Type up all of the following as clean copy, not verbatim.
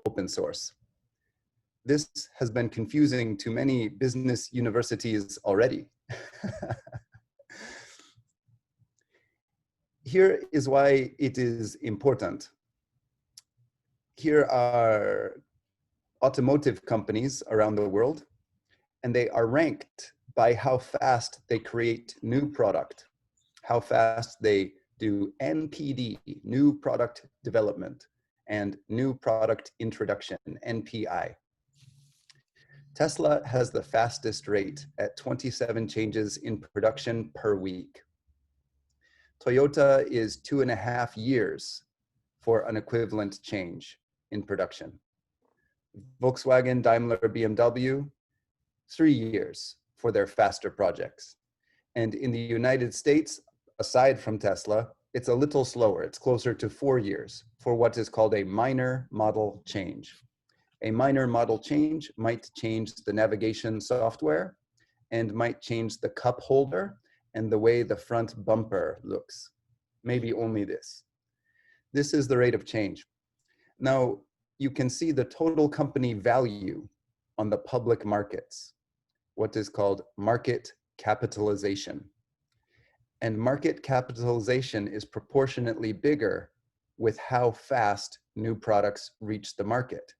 open source. This has been confusing to many business universities already. Here is why it is important. Here are automotive companies around the world, and they are ranked by how fast they create new product, how fast they do NPD, new product development, and new product introduction, NPI. Tesla has the fastest rate at 27 changes in production per week. Toyota is 2.5 years for an equivalent change in production. Volkswagen, Daimler, BMW, 3 years for their faster projects. And in the United States, aside from Tesla, it's a little slower. It's closer to 4 years for what is called a minor model change. A minor model change might change the navigation software and might change the cup holder and the way the front bumper looks. Maybe only this. This is the rate of change. Now, you can see the total company value on the public markets, what is called market capitalization. And market capitalization is proportionately bigger with how fast new products reach the market.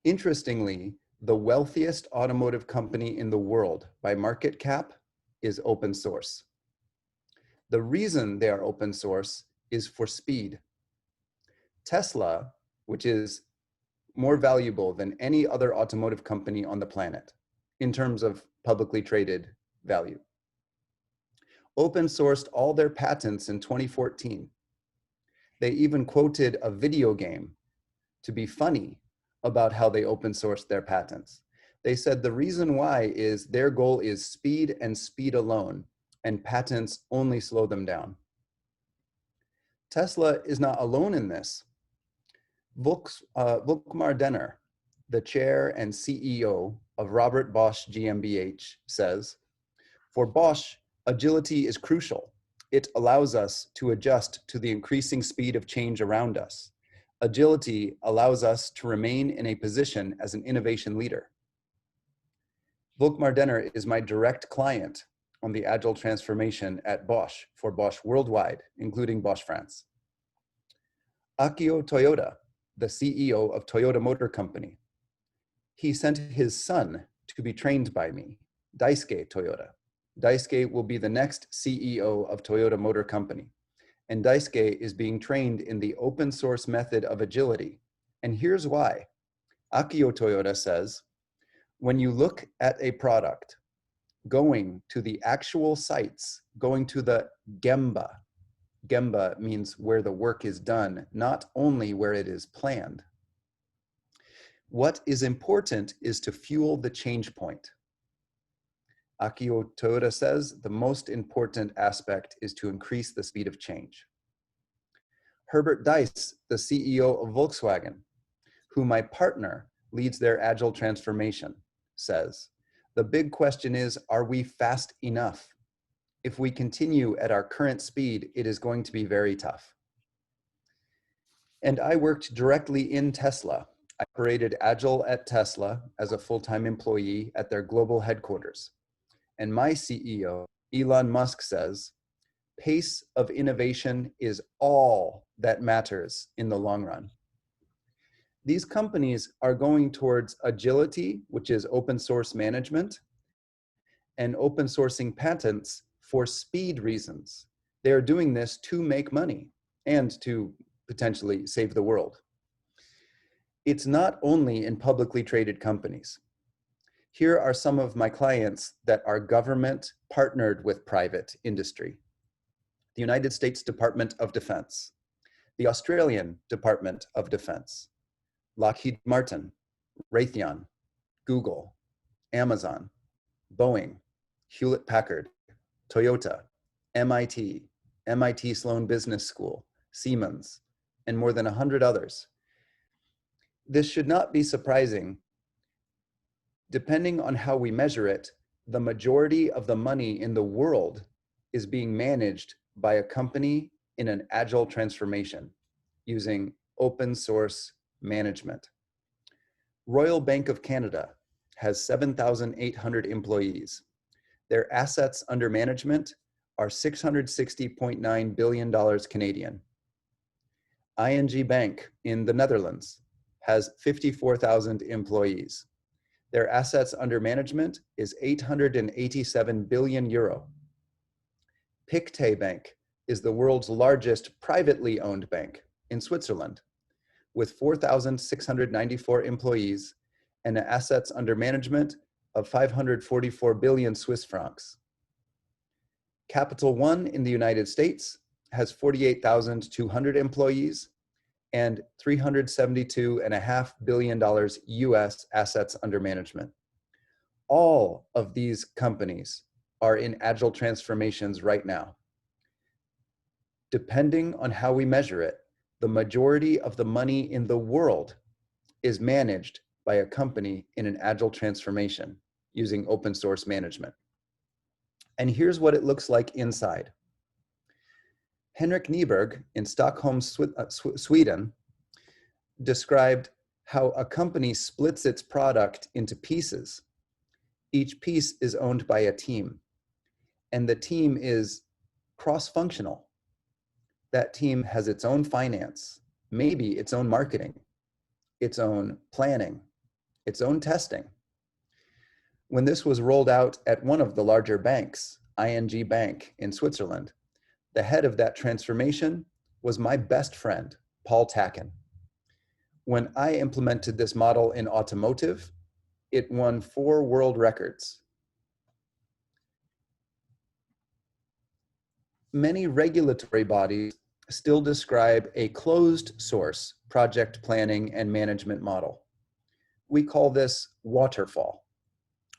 Interestingly, the wealthiest automotive company in the world by market cap is open source. The reason they are open source is for speed. Tesla, which is more valuable than any other automotive company on the planet in terms of publicly traded value, open sourced all their patents in 2014. They even quoted a video game to be funny about how they open sourced their patents. They said the reason why is their goal is speed and speed alone, and patents only slow them down. Tesla is not alone in this. Volkmar Denner, the chair and CEO of Robert Bosch GmbH, says, for Bosch, agility is crucial. It allows us to adjust to the increasing speed of change around us. Agility allows us to remain in a position as an innovation leader. Volkmar Denner is my direct client on the agile transformation at Bosch for Bosch worldwide, including Bosch France. Akio Toyoda, the CEO of Toyota Motor Company, he sent his son to be trained by me, Daisuke Toyoda. Daisuke will be the next CEO of Toyota Motor Company. And Daisuke is being trained in the open source method of agility. And here's why. Akio Toyoda says, when you look at a product, going to the actual sites, going to the Gemba, Gemba means where the work is done, not only where it is planned. What is important is to fuel the change point. Akio Toyoda says the most important aspect is to increase the speed of change. Herbert Diess, the CEO of Volkswagen, who my partner leads their agile transformation, says, the big question is, are we fast enough? If we continue at our current speed, it is going to be very tough. And I worked directly in Tesla. I operated Agile at Tesla as a full-time employee at their global headquarters. And my CEO, Elon Musk, says, pace of innovation is all that matters in the long run. These companies are going towards agility, which is open source management, and open sourcing patents for speed reasons. They are doing this to make money and to potentially save the world. It's not only in publicly traded companies. Here are some of my clients that are government partnered with private industry. The United States Department of Defense, the Australian Department of Defense, Lockheed Martin, Raytheon, Google, Amazon, Boeing, Hewlett-Packard, Toyota, MIT, MIT Sloan Business School, Siemens, and more than 100 others. This should not be surprising. Depending on how we measure it, the majority of the money in the world is being managed by a company in an agile transformation using open source management. Royal Bank of Canada has 7,800 employees. Their assets under management are $660.9 billion Canadian. ING Bank in the Netherlands has 54,000 employees. Their assets under management is 887 billion euro. Pictet Bank is the world's largest privately owned bank in Switzerland, with 4,694 employees and assets under management of 544 billion Swiss francs. Capital One in the United States has 48,200 employees and $372.5 billion US assets under management. All of these companies are in agile transformations right now. Depending on how we measure it, the majority of the money in the world is managed by a company in an agile transformation using open source management. And here's what it looks like inside. Henrik Nyberg in Stockholm, Sweden, described how a company splits its product into pieces. Each piece is owned by a team, and the team is cross-functional. That team has its own finance, maybe its own marketing, its own planning, its own testing. When this was rolled out at one of the larger banks, ING Bank in Switzerland, the head of that transformation was my best friend, Paul Tacken. When I implemented this model in automotive, it won 4 world records. Many regulatory bodies still describe a closed source project planning and management model. We call this waterfall,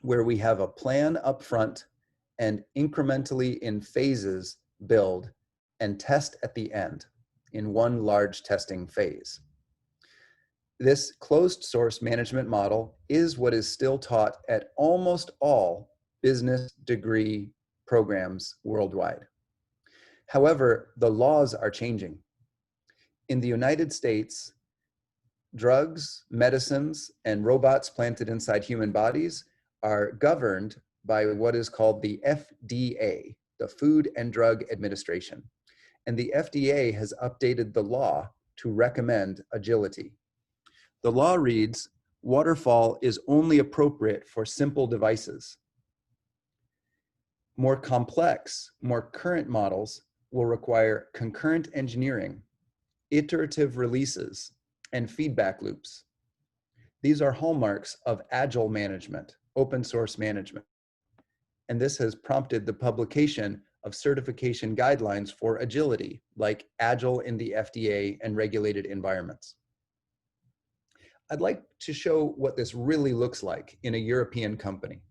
where we have a plan up front and incrementally in phases build and test at the end in one large testing phase. This closed source management model is what is still taught at almost all business degree programs worldwide. However, the laws are changing. In the United States, drugs, medicines, and robots planted inside human bodies are governed by what is called the FDA, the Food and Drug Administration. And the FDA has updated the law to recommend agility. The law reads, waterfall is only appropriate for simple devices. More complex, more current models will require concurrent engineering, iterative releases, and feedback loops. These are hallmarks of agile management, open source management. And this has prompted the publication of certification guidelines for agility, like Agile in the FDA and regulated environments. I'd like to show what this really looks like in a European company.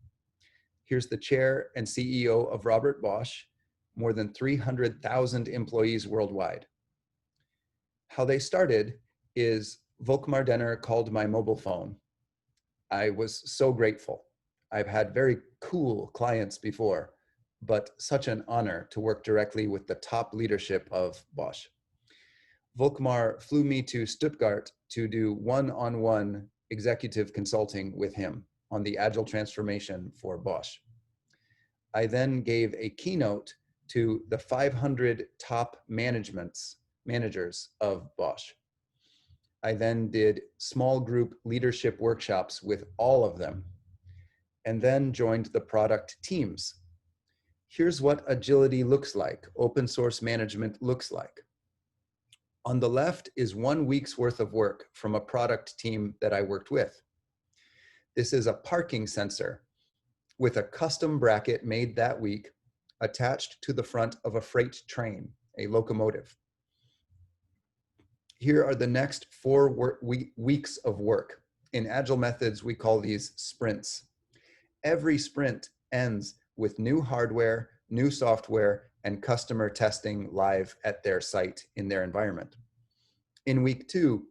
Here's the chair and CEO of Robert Bosch, more than 300,000 employees worldwide. How they started is Volkmar Denner called my mobile phone. I was so grateful. I've had very cool clients before, but such an honor to work directly with the top leadership of Bosch. Volkmar flew me to Stuttgart to do one-on-one executive consulting with him on the agile transformation for Bosch. I then gave a keynote to the 500 top managers of Bosch. I then did small group leadership workshops with all of them, and then joined the product teams. Here's what agility looks like, open source management looks like. On the left is 1 week's worth of work from a product team that I worked with. This is a parking sensor with a custom bracket made that week attached to the front of a freight train, a locomotive. Here are the next 4 weeks of work. In agile methods, we call these sprints. Every sprint ends with new hardware, new software, and customer testing live at their site in their environment. In week 2,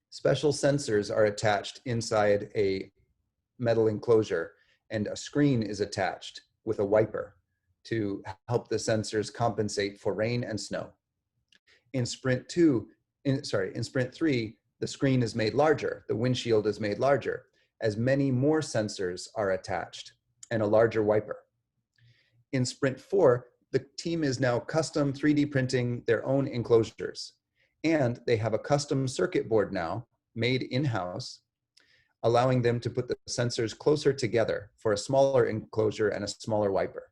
special sensors are attached inside a metal enclosure, and a screen is attached with a wiper to help the sensors compensate for rain and snow. In sprint 2, In sprint 3, the screen is made larger, the windshield is made larger, as many more sensors are attached and a larger wiper. In sprint 4, the team is now custom 3D printing their own enclosures, and they have a custom circuit board now made in-house, allowing them to put the sensors closer together for a smaller enclosure and a smaller wiper.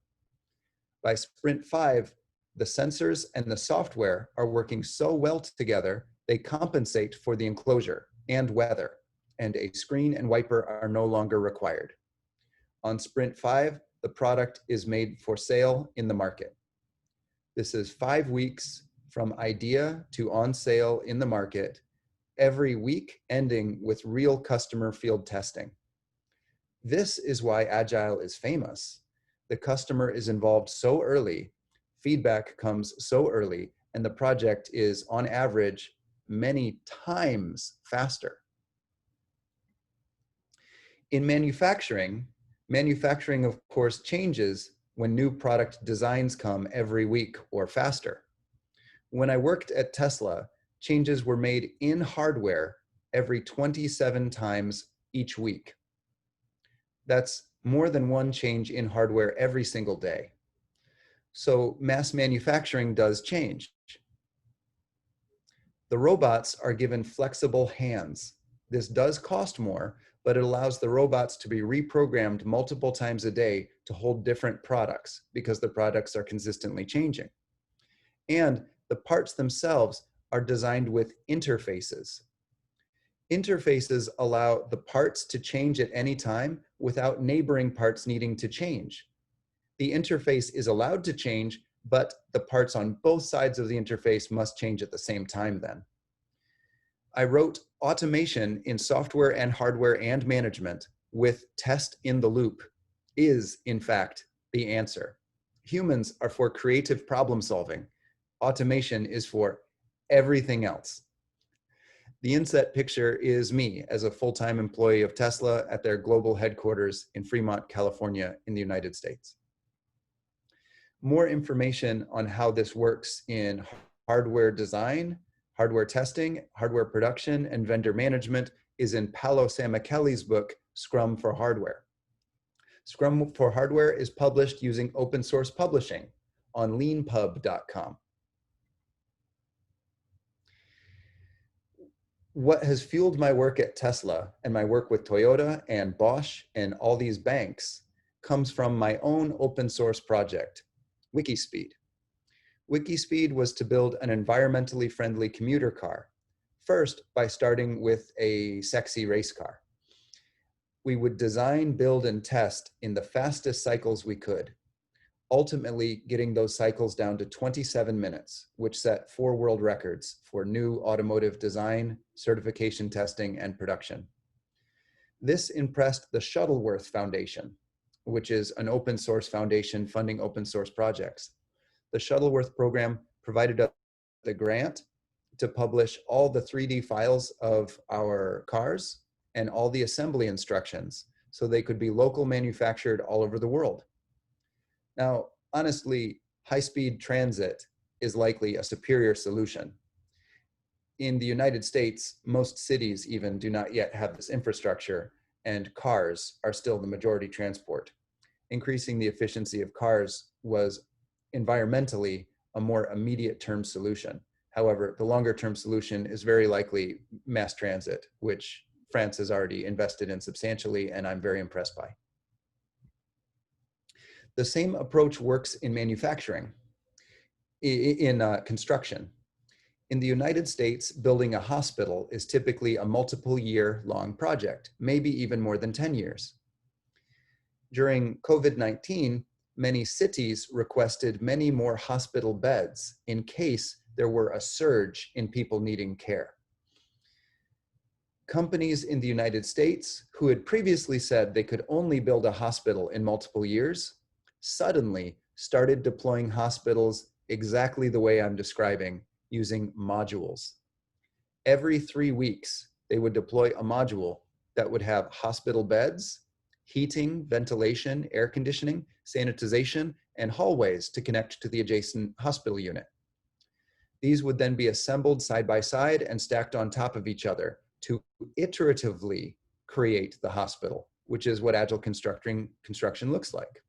By sprint 5, the sensors and the software are working so well together, they compensate for the enclosure and weather, and a screen and wiper are no longer required. On sprint 5, the product is made for sale in the market. This is 5 weeks from idea to on sale in the market, every week ending with real customer field testing. This is why Agile is famous. The customer is involved so early, feedback comes so early, and the project is on average many times faster. In manufacturing of course changes when new product designs come every week or faster. When I worked at Tesla, changes were made in hardware every 27 times each week. That's more than one change in hardware every single day. So mass manufacturing does change. The robots are given flexible hands. This does cost more, but it allows the robots to be reprogrammed multiple times a day to hold different products because the products are consistently changing. And the parts themselves are designed with interfaces. Interfaces allow the parts to change at any time without neighboring parts needing to change. The interface is allowed to change, but the parts on both sides of the interface must change at the same time then. I wrote automation in software and hardware and management with test in the loop is, in fact, the answer. Humans are for creative problem solving. Automation is for everything else. The inset picture is me as a full-time employee of Tesla at their global headquarters in Fremont, California, in the United States. More information on how this works in hardware design, hardware testing, hardware production, and vendor management is in Paolo Samichelli's book, Scrum for Hardware. Scrum for Hardware is published using open source publishing on leanpub.com. What has fueled my work at Tesla and my work with Toyota and Bosch and all these banks comes from my own open source project, Wikispeed. Wikispeed was to build an environmentally friendly commuter car, first by starting with a sexy race car. We would design, build, and test in the fastest cycles we could, ultimately getting those cycles down to 27 minutes, which set 4 world records for new automotive design, certification testing, and production. This impressed the Shuttleworth Foundation, which is an open source foundation funding open source projects. The Shuttleworth program provided us the grant to publish all the 3D files of our cars and all the assembly instructions so they could be local manufactured all over the world. Now, honestly, high-speed transit is likely a superior solution. In the United States, most cities even do not yet have this infrastructure, and cars are still the majority transport. Increasing the efficiency of cars was environmentally a more immediate term solution. However, the longer term solution is very likely mass transit, which France has already invested in substantially, and I'm very impressed by. The same approach works in manufacturing, in construction. In the United States, building a hospital is typically a multiple year long project, maybe even more than 10 years. During COVID-19, many cities requested many more hospital beds in case there were a surge in people needing care. Companies in the United States who had previously said they could only build a hospital in multiple years suddenly started deploying hospitals exactly the way I'm describing, using modules. Every 3 weeks, they would deploy a module that would have hospital beds, heating, ventilation, air conditioning, sanitization, and hallways to connect to the adjacent hospital unit. These would then be assembled side by side and stacked on top of each other to iteratively create the hospital, which is what agile construction looks like.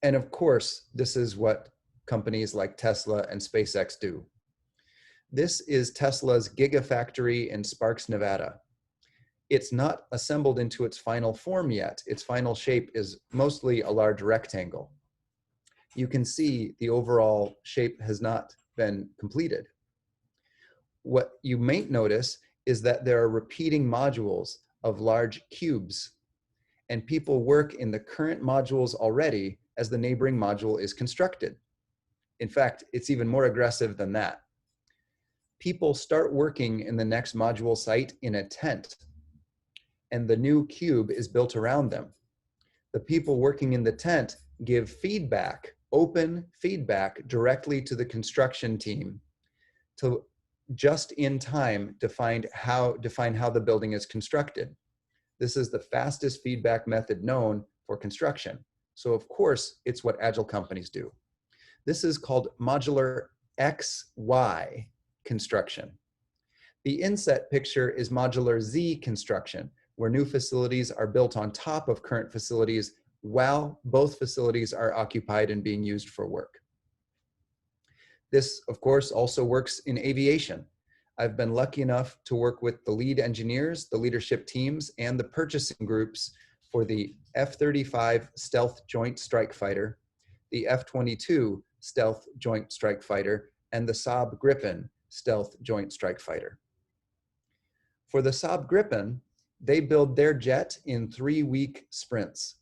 And of course, this is what companies like Tesla and SpaceX do. This is Tesla's Gigafactory in Sparks, Nevada. It's not assembled into its final form yet. Its final shape is mostly a large rectangle. You can see the overall shape has not been completed. What you may notice is that there are repeating modules of large cubes, and people work in the current modules already as the neighboring module is constructed. In fact, it's even more aggressive than that. People start working in the next module site in a tent, and the new cube is built around them. The people working in the tent give feedback, open feedback, directly to the construction team to just in time define how the building is constructed. This is the fastest feedback method known for construction. So of course, it's what agile companies do. This is called modular XY construction. The inset picture is modular Z construction, where new facilities are built on top of current facilities while both facilities are occupied and being used for work. This, of course, also works in aviation. I've been lucky enough to work with the lead engineers, the leadership teams, and the purchasing groups for the F-35 Stealth Joint Strike Fighter, the F-22 Stealth Joint Strike Fighter, and the Saab Gripen Stealth Joint Strike Fighter. For the Saab Gripen, they build their jet in 3-week sprints.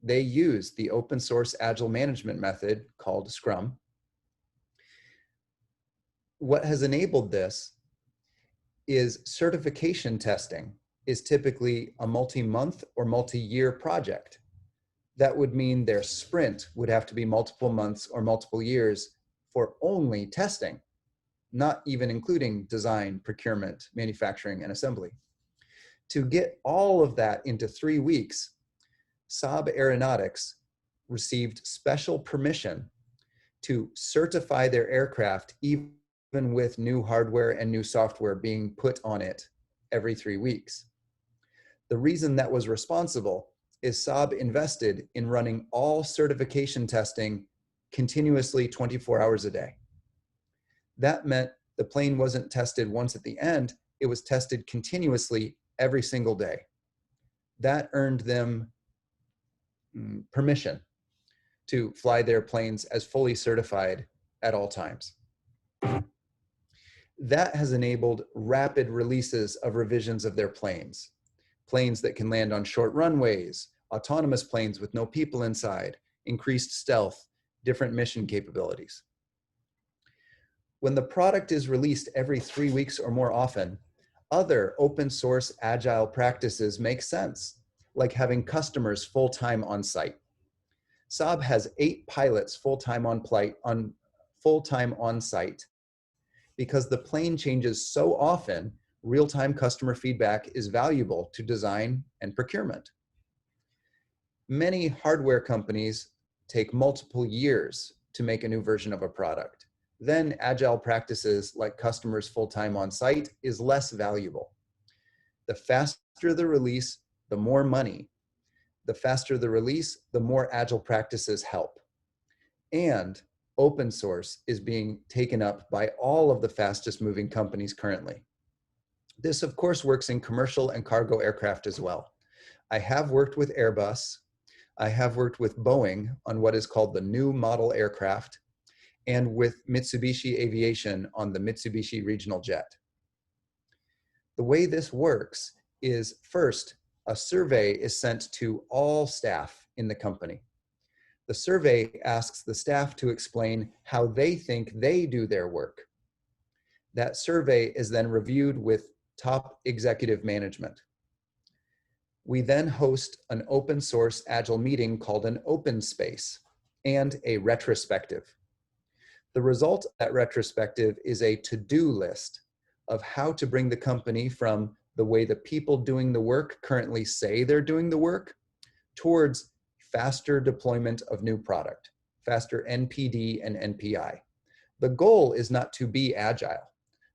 They use the open source agile management method called Scrum. What has enabled this is certification testing is typically a multi-month or multi-year project. That would mean their sprint would have to be multiple months or multiple years for only testing, not even including design, procurement, manufacturing, and assembly. To get all of that into 3 weeks, Saab Aeronautics received special permission to certify their aircraft even with new hardware and new software being put on it every 3 weeks. The reason that was responsible is Saab invested in running all certification testing continuously 24 hours a day. That meant the plane wasn't tested once at the end, it was tested continuously every single day. That earned them permission to fly their planes as fully certified at all times. That has enabled rapid releases of revisions of their planes. Planes that can land on short runways, autonomous planes with no people inside, increased stealth, different mission capabilities. When the product is released every 3 weeks or more often, other open source agile practices make sense, like having customers full-time on site. Saab has 8 pilots full-time on site because the plane changes so often, real-time customer feedback is valuable to design and procurement. Many hardware companies take multiple years to make a new version of a product. Then agile practices like customers full-time on site is less valuable. The faster the release, the more money. The faster the release, the more agile practices help. And open source is being taken up by all of the fastest moving companies currently. This of course works in commercial and cargo aircraft as well. I have worked with Airbus. I have worked with Boeing on what is called the new model aircraft, and with Mitsubishi Aviation on the Mitsubishi regional jet. The way this works is first, a survey is sent to all staff in the company. The survey asks the staff to explain how they think they do their work. That survey is then reviewed with top executive management. We then host an open source agile meeting called an open space and a retrospective. The result of that retrospective is a to-do list of how to bring the company from the way the people doing the work currently say they're doing the work towards faster deployment of new product, faster NPD and NPI. The goal is not to be agile.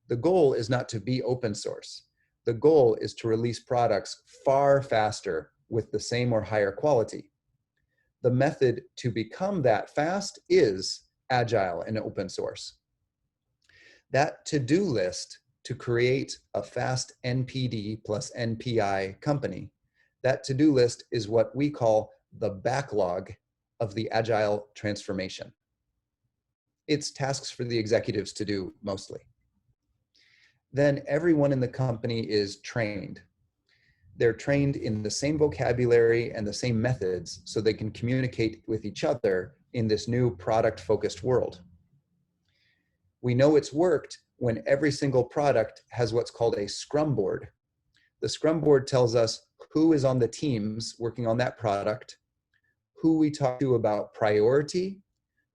The goal is not to be open source. The goal is to release products far faster with the same or higher quality. The method to become that fast is agile and open source. That to-do list to create a fast NPD plus NPI company, that to-do list is what we call the backlog of the agile transformation. It's tasks for the executives to do mostly. Then everyone in the company is trained. They're trained in the same vocabulary and the same methods so they can communicate with each other in this new product-focused world. We know it's worked when every single product has what's called a Scrum board. The Scrum board tells us who is on the teams working on that product, who we talk to about priority,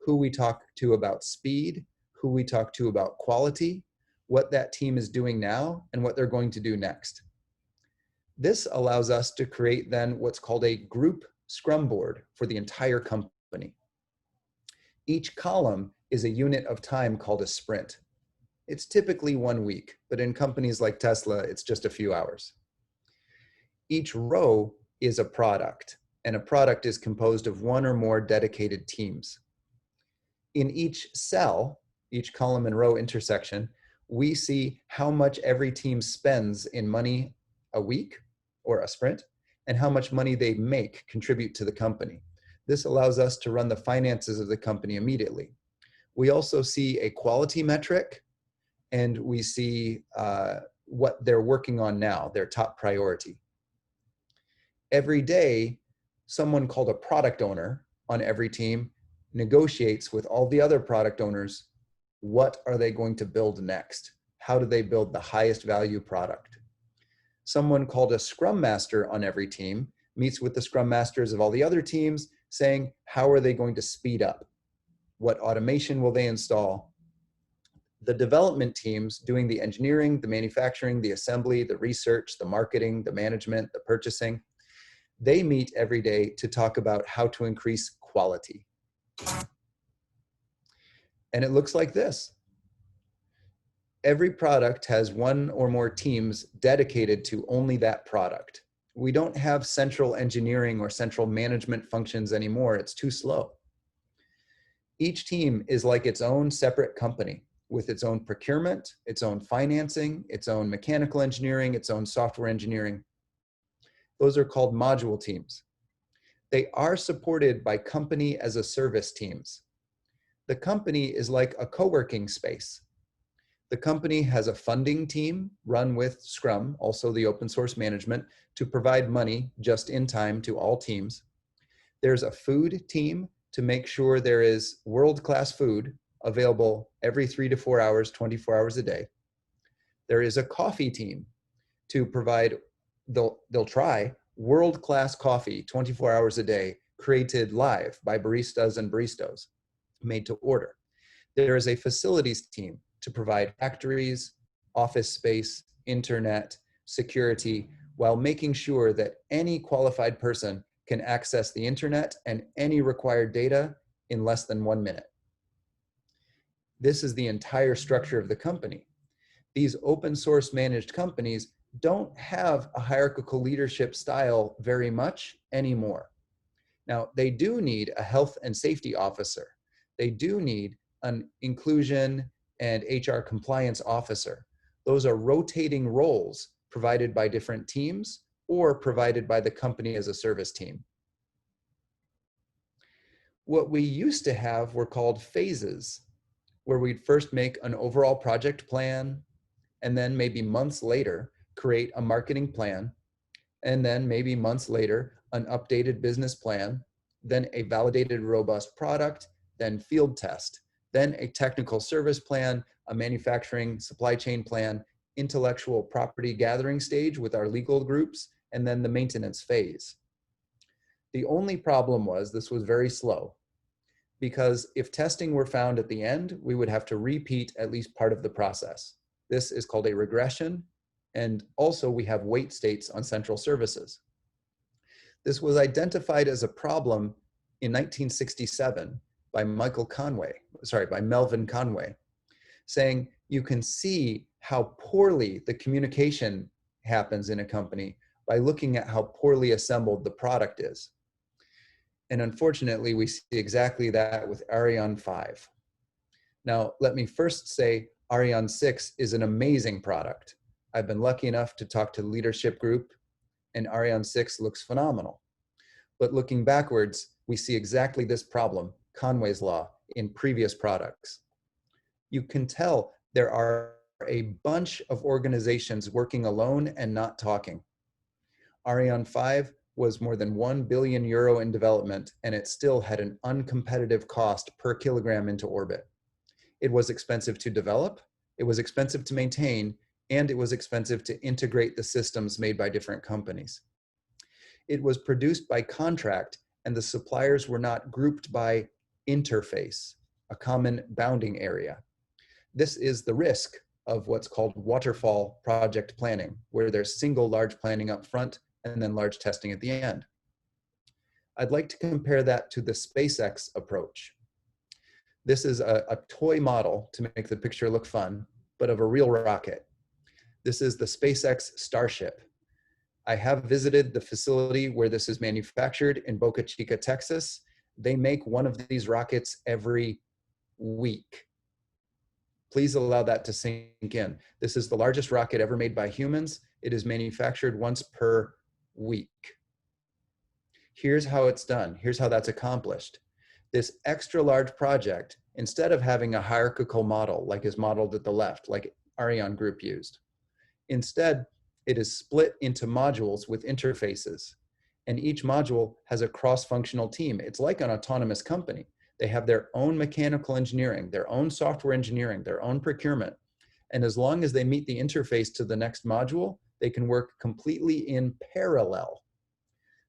who we talk to about speed, who we talk to about quality, what that team is doing now, and what they're going to do next. This allows us to create then what's called a group Scrum board for the entire company. Each column is a unit of time called a sprint. It's typically 1 week, but in companies like Tesla, it's just a few hours. Each row is a product, and a product is composed of one or more dedicated teams. In each cell, each column and row intersection, we see how much every team spends in money a week or a sprint, and how much money they contribute to the company. This allows us to run the finances of the company immediately. We also see a quality metric, and we see what they're working on now, their top priority. Every day, someone called a product owner on every team negotiates with all the other product owners, what are they going to build next? How do they build the highest value product? Someone called a Scrum Master on every team meets with the Scrum Masters of all the other teams saying, how are they going to speed up? What automation will they install? The development teams doing the engineering, the manufacturing, the assembly, the research, the marketing, the management, the purchasing, they meet every day to talk about how to increase quality. And it looks like this. Every product has one or more teams dedicated to only that product. We don't have central engineering or central management functions anymore. It's too slow. Each team is like its own separate company with its own procurement, its own financing, its own mechanical engineering, its own software engineering. Those are called module teams. They are supported by company as a service teams. The company is like a co-working space. The company has a funding team run with Scrum, also the open source management, to provide money just in time to all teams. There's a food team to make sure there is world-class food available every 3 to 4 hours, 24 hours a day. There is a coffee team to provide, they'll try world-class coffee 24 hours a day, created live by baristas and baristas, made to order. There is a facilities team to provide factories, office space, internet, security, while making sure that any qualified person can access the internet and any required data in less than 1 minute. This is the entire structure of the company. These open source managed companies don't have a hierarchical leadership style very much anymore. Now, they do need a health and safety officer. They do need an inclusion and HR compliance officer. Those are rotating roles provided by different teams or provided by the company as a service team. What we used to have were called phases, where we'd first make an overall project plan, and then maybe months later, create a marketing plan, and then maybe months later, an updated business plan, then a validated robust product, then field test, then a technical service plan, a manufacturing supply chain plan, intellectual property gathering stage with our legal groups, and then the maintenance phase. The only problem was this was very slow, because if testing were found at the end, we would have to repeat at least part of the process. This is called a regression, and also we have wait states on central services. This was identified as a problem in 1967 by Melvin Conway. saying you can see how poorly the communication happens in a company by looking at how poorly assembled the product is. And unfortunately, we see exactly that with Ariane 5. Now, let me first say Ariane 6 is an amazing product. I've been lucky enough to talk to the leadership group, and Ariane 6 looks phenomenal. But looking backwards, we see exactly this problem, Conway's Law, in previous products. You can tell there are a bunch of organizations working alone and not talking. Ariane 5 was more than 1 billion euro in development, and it still had an uncompetitive cost per kilogram into orbit. It was expensive to develop, it was expensive to maintain, and it was expensive to integrate the systems made by different companies. It was produced by contract, and the suppliers were not grouped by interface, a common bounding area. This is the risk of what's called waterfall project planning, where there's single large planning up front and then large testing at the end. I'd like to compare that to the SpaceX approach. This is a toy model to make the picture look fun, but of a real rocket. This is the SpaceX Starship. I have visited the facility where this is manufactured in Boca Chica, Texas. They make one of these rockets every week. Please allow that to sink in. This is the largest rocket ever made by humans. It is manufactured once per week. Here's how it's done. Here's how that's accomplished. This extra large project, instead of having a hierarchical model like is modeled at the left, like Ariane Group used, instead it is split into modules with interfaces. And each module has a cross-functional team. It's like an autonomous company. They have their own mechanical engineering, their own software engineering, their own procurement. And as long as they meet the interface to the next module, they can work completely in parallel.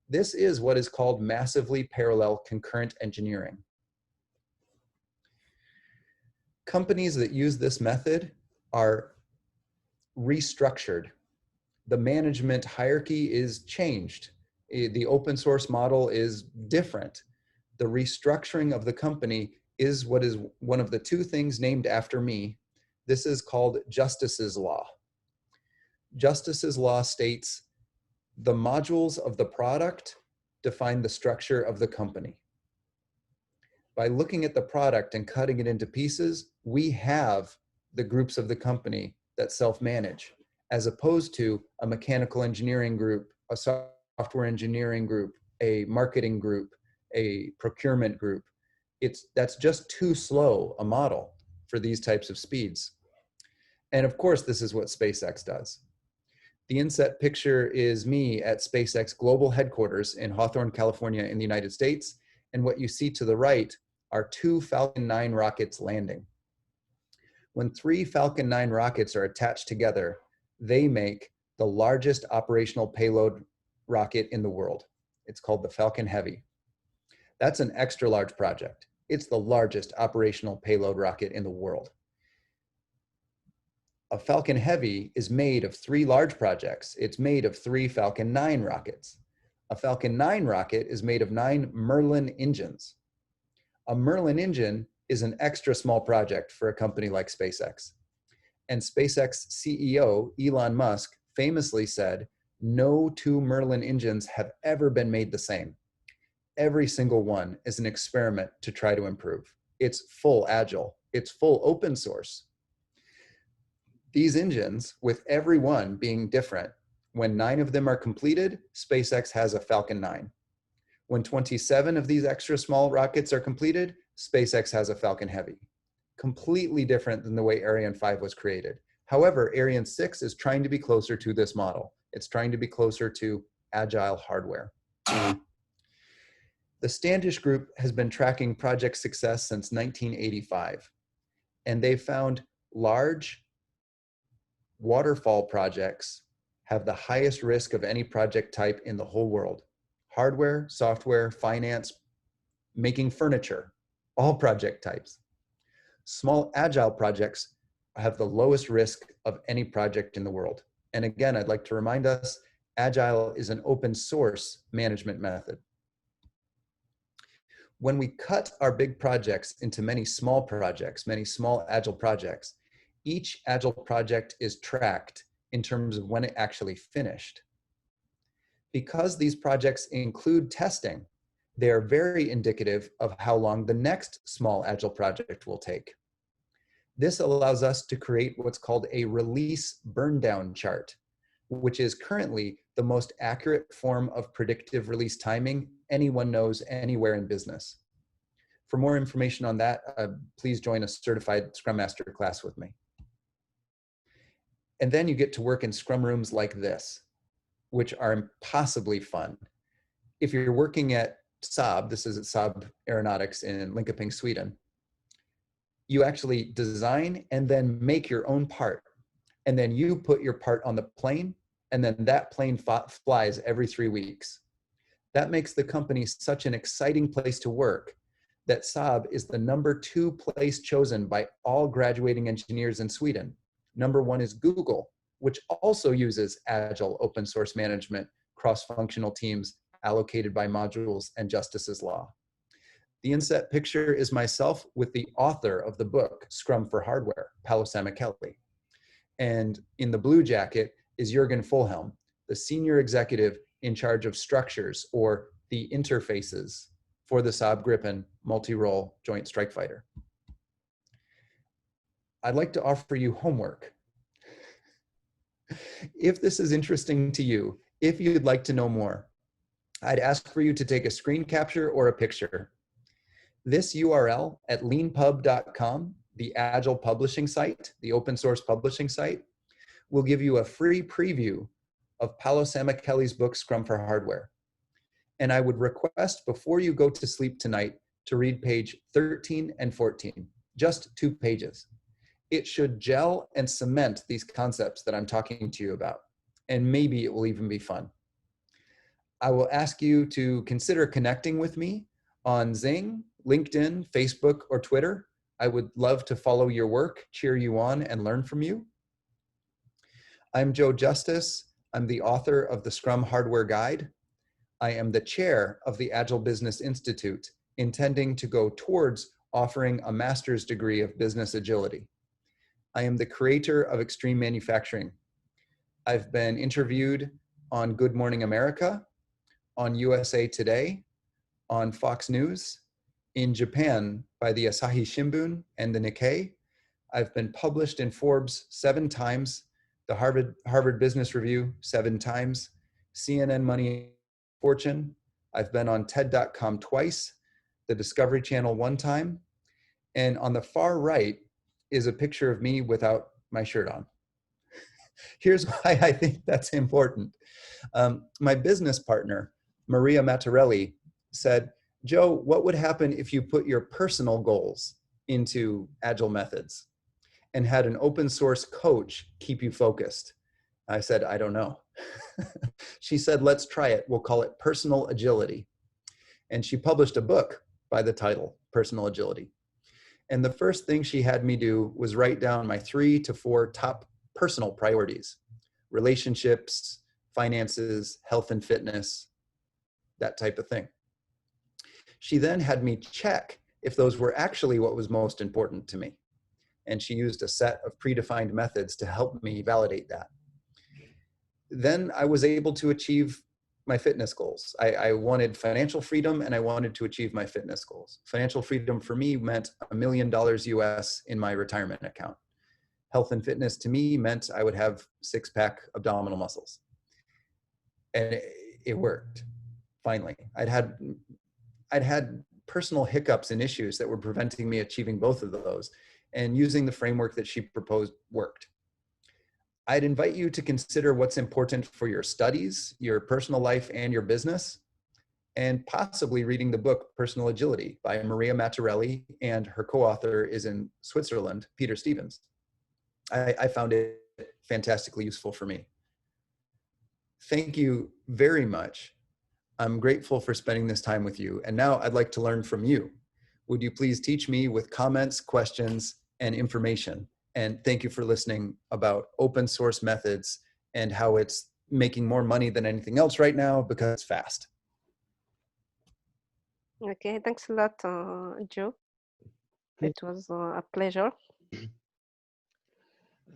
This is what is called massively parallel concurrent engineering. Companies that use this method are restructured. The management hierarchy is changed. The open source model is different. The restructuring of the company is what is one of the two things named after me. This is called Justice's Law. Justice's Law states the modules of the product define the structure of the company. By looking at the product and cutting it into pieces, we have the groups of the company that self-manage, as opposed to a mechanical engineering group, a software engineering group, a marketing group, a procurement group. That's just too slow a model for these types of speeds. And of course, this is what SpaceX does. The inset picture is me at SpaceX global headquarters in Hawthorne, California in the United States. And what you see to the right are 2 Falcon 9 rockets landing. When 3 Falcon 9 rockets are attached together, they make the largest operational payload rocket in the world. It's called the Falcon Heavy. That's an extra large project. It's the largest operational payload rocket in the world. A Falcon Heavy is made of 3 large projects. It's made of 3 Falcon 9 rockets. A Falcon 9 rocket is made of 9 Merlin engines. A Merlin engine is an extra small project for a company like SpaceX. And SpaceX CEO Elon Musk famously said, no 2 Merlin engines have ever been made the same. Every single one is an experiment to try to improve. It's full agile. It's full open source. These engines, with every one being different, when 9 of them are completed, SpaceX has a Falcon 9. When 27 of these extra small rockets are completed, SpaceX has a Falcon Heavy. Completely different than the way Ariane 5 was created. However, Ariane 6 is trying to be closer to this model. It's trying to be closer to agile hardware. The Standish Group has been tracking project success since 1985, and they found large waterfall projects have the highest risk of any project type in the whole world. Hardware, software, finance, making furniture, all project types. Small agile projects have the lowest risk of any project in the world. And again, I'd like to remind us, agile is an open source management method. When we cut our big projects into many small projects, many small agile projects, Each Agile project is tracked in terms of when it actually finished. Because these projects include testing, they are very indicative of how long the next small Agile project will take. This allows us to create what's called a release burn down chart, which is currently the most accurate form of predictive release timing anyone knows anywhere in business. For more information on that, please join a certified Scrum Master class with me. And then you get to work in Scrum rooms like this, which are impossibly fun. If you're working at Saab, this is at Saab Aeronautics in Linköping, Sweden, you actually design and then make your own part. And then you put your part on the plane, and then that plane flies every 3 weeks. That makes the company such an exciting place to work that Saab is the #2 place chosen by all graduating engineers in Sweden. #1 is Google, which also uses Agile open source management, cross-functional teams allocated by modules, and Justice's Law. The inset picture is myself with the author of the book, Scrum for Hardware, Paolo Samichelli. And in the blue jacket is Jürgen Fulhelm, the senior executive in charge of structures or the interfaces for the Saab Gripen multi-role joint strike fighter. I'd like to offer you homework. If this is interesting to you, if you'd like to know more, I'd ask for you to take a screen capture or a picture. This URL at leanpub.com, the Agile publishing site, the open source publishing site, will give you a free preview of Paolo Samichelli's book, Scrum for Hardware. And I would request before you go to sleep tonight to read page 13 and 14, just 2 pages. It should gel and cement these concepts that I'm talking to you about, and maybe it will even be fun. I will ask you to consider connecting with me on Zing, LinkedIn, Facebook, or Twitter. I would love to follow your work, cheer you on, and learn from you. I'm Joe Justice. I'm the author of the Scrum Hardware Guide. I am the chair of the Agile Business Institute, intending to go towards offering a master's degree of business agility. I am the creator of Extreme Manufacturing. I've been interviewed on Good Morning America, on USA Today, on Fox News, in Japan by the Asahi Shimbun and the Nikkei. I've been published in Forbes 7 times, the Harvard Business Review 7 times, CNN Money, Fortune. I've been on TED.com twice, the Discovery Channel 1 time, and on the far right is a picture of me without my shirt on. Here's why I think that's important. My business partner, Maria Mattarelli, said, Joe, what would happen if you put your personal goals into Agile methods and had an open source coach keep you focused? I said, I don't know. She said, let's try it. We'll call it Personal Agility. And she published a book by the title, Personal Agility. And the first thing she had me do was write down my 3 to 4 top personal priorities: relationships, finances, health and fitness, that type of thing. She then had me check if those were actually what was most important to me. And she used a set of predefined methods to help me validate that. Then I was able to achieve my fitness goals. I wanted financial freedom and I wanted to achieve my fitness goals. Financial freedom for me meant $1 million US in my retirement account. Health and fitness to me meant I would have 6-pack abdominal muscles. And it worked, finally. I'd had personal hiccups and issues that were preventing me achieving both of those, and using the framework that she proposed worked. I'd invite you to consider what's important for your studies, your personal life, and your business, and possibly reading the book Personal Agility by Maria Mattarelli, and her co-author is in Switzerland, Peter Stevens. I found it fantastically useful for me. Thank you very much. I'm grateful for spending this time with you, and now I'd like to learn from you. Would you please teach me with comments, questions, and information? And thank you for listening about open source methods and how it's making more money than anything else right now because it's fast. Okay, thanks a lot, Joe. It was a pleasure.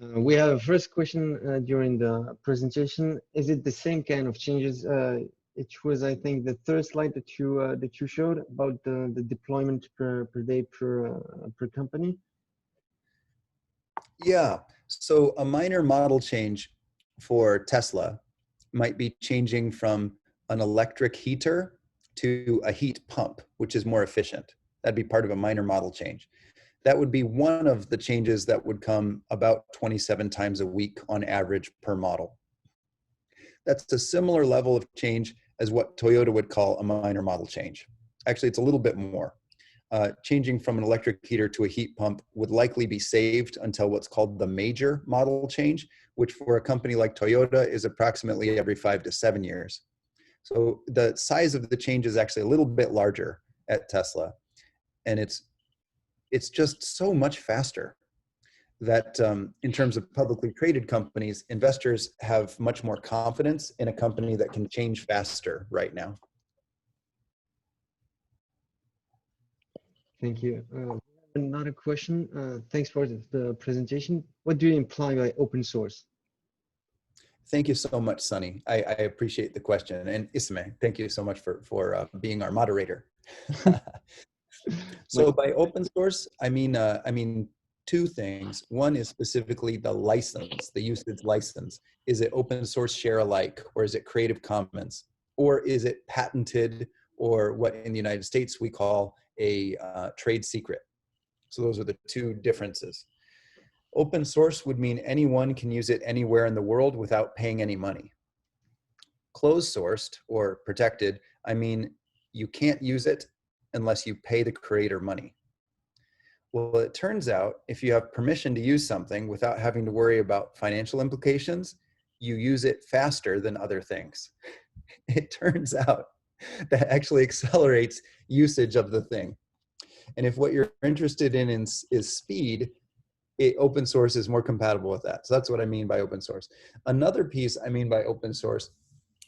We have a first question during the presentation. Is it the same kind of changes? It was, I think, the third slide that you showed about the deployment per day per company. Yeah, so a minor model change for Tesla might be changing from an electric heater to a heat pump, which is more efficient. That'd be part of a minor model change. That would be one of the changes that would come about 27 times a week on average per model. That's a similar level of change as what Toyota would call a minor model change. Actually, it's a little bit more. Changing from an electric heater to a heat pump would likely be saved until what's called the major model change, which for a company like Toyota is approximately every 5 to 7 years. So the size of the change is actually a little bit larger at Tesla, and it's just so much faster that in terms of publicly traded companies, investors have much more confidence in a company that can change faster right now. Thank you. Another question. Thanks for the presentation. What do you imply by open source? Thank you so much, Sunny. I appreciate the question. And Ismeh, thank you so much for being our moderator. So by open source, I mean two things. One is specifically the license, the usage license. Is it open source share alike, or is it Creative Commons, or is it patented, or what in the United States we call a trade secret? So those are the two differences. Open source would mean anyone can use it anywhere in the world without paying any money. Closed sourced or protected, I mean, you can't use it unless you pay the creator money. Well, it turns out if you have permission to use something without having to worry about financial implications, you use it faster than other things. It turns out that actually accelerates usage of the thing. And if what you're interested in is speed, open source is more compatible with that. So that's what I mean by open source. Another piece I mean by open source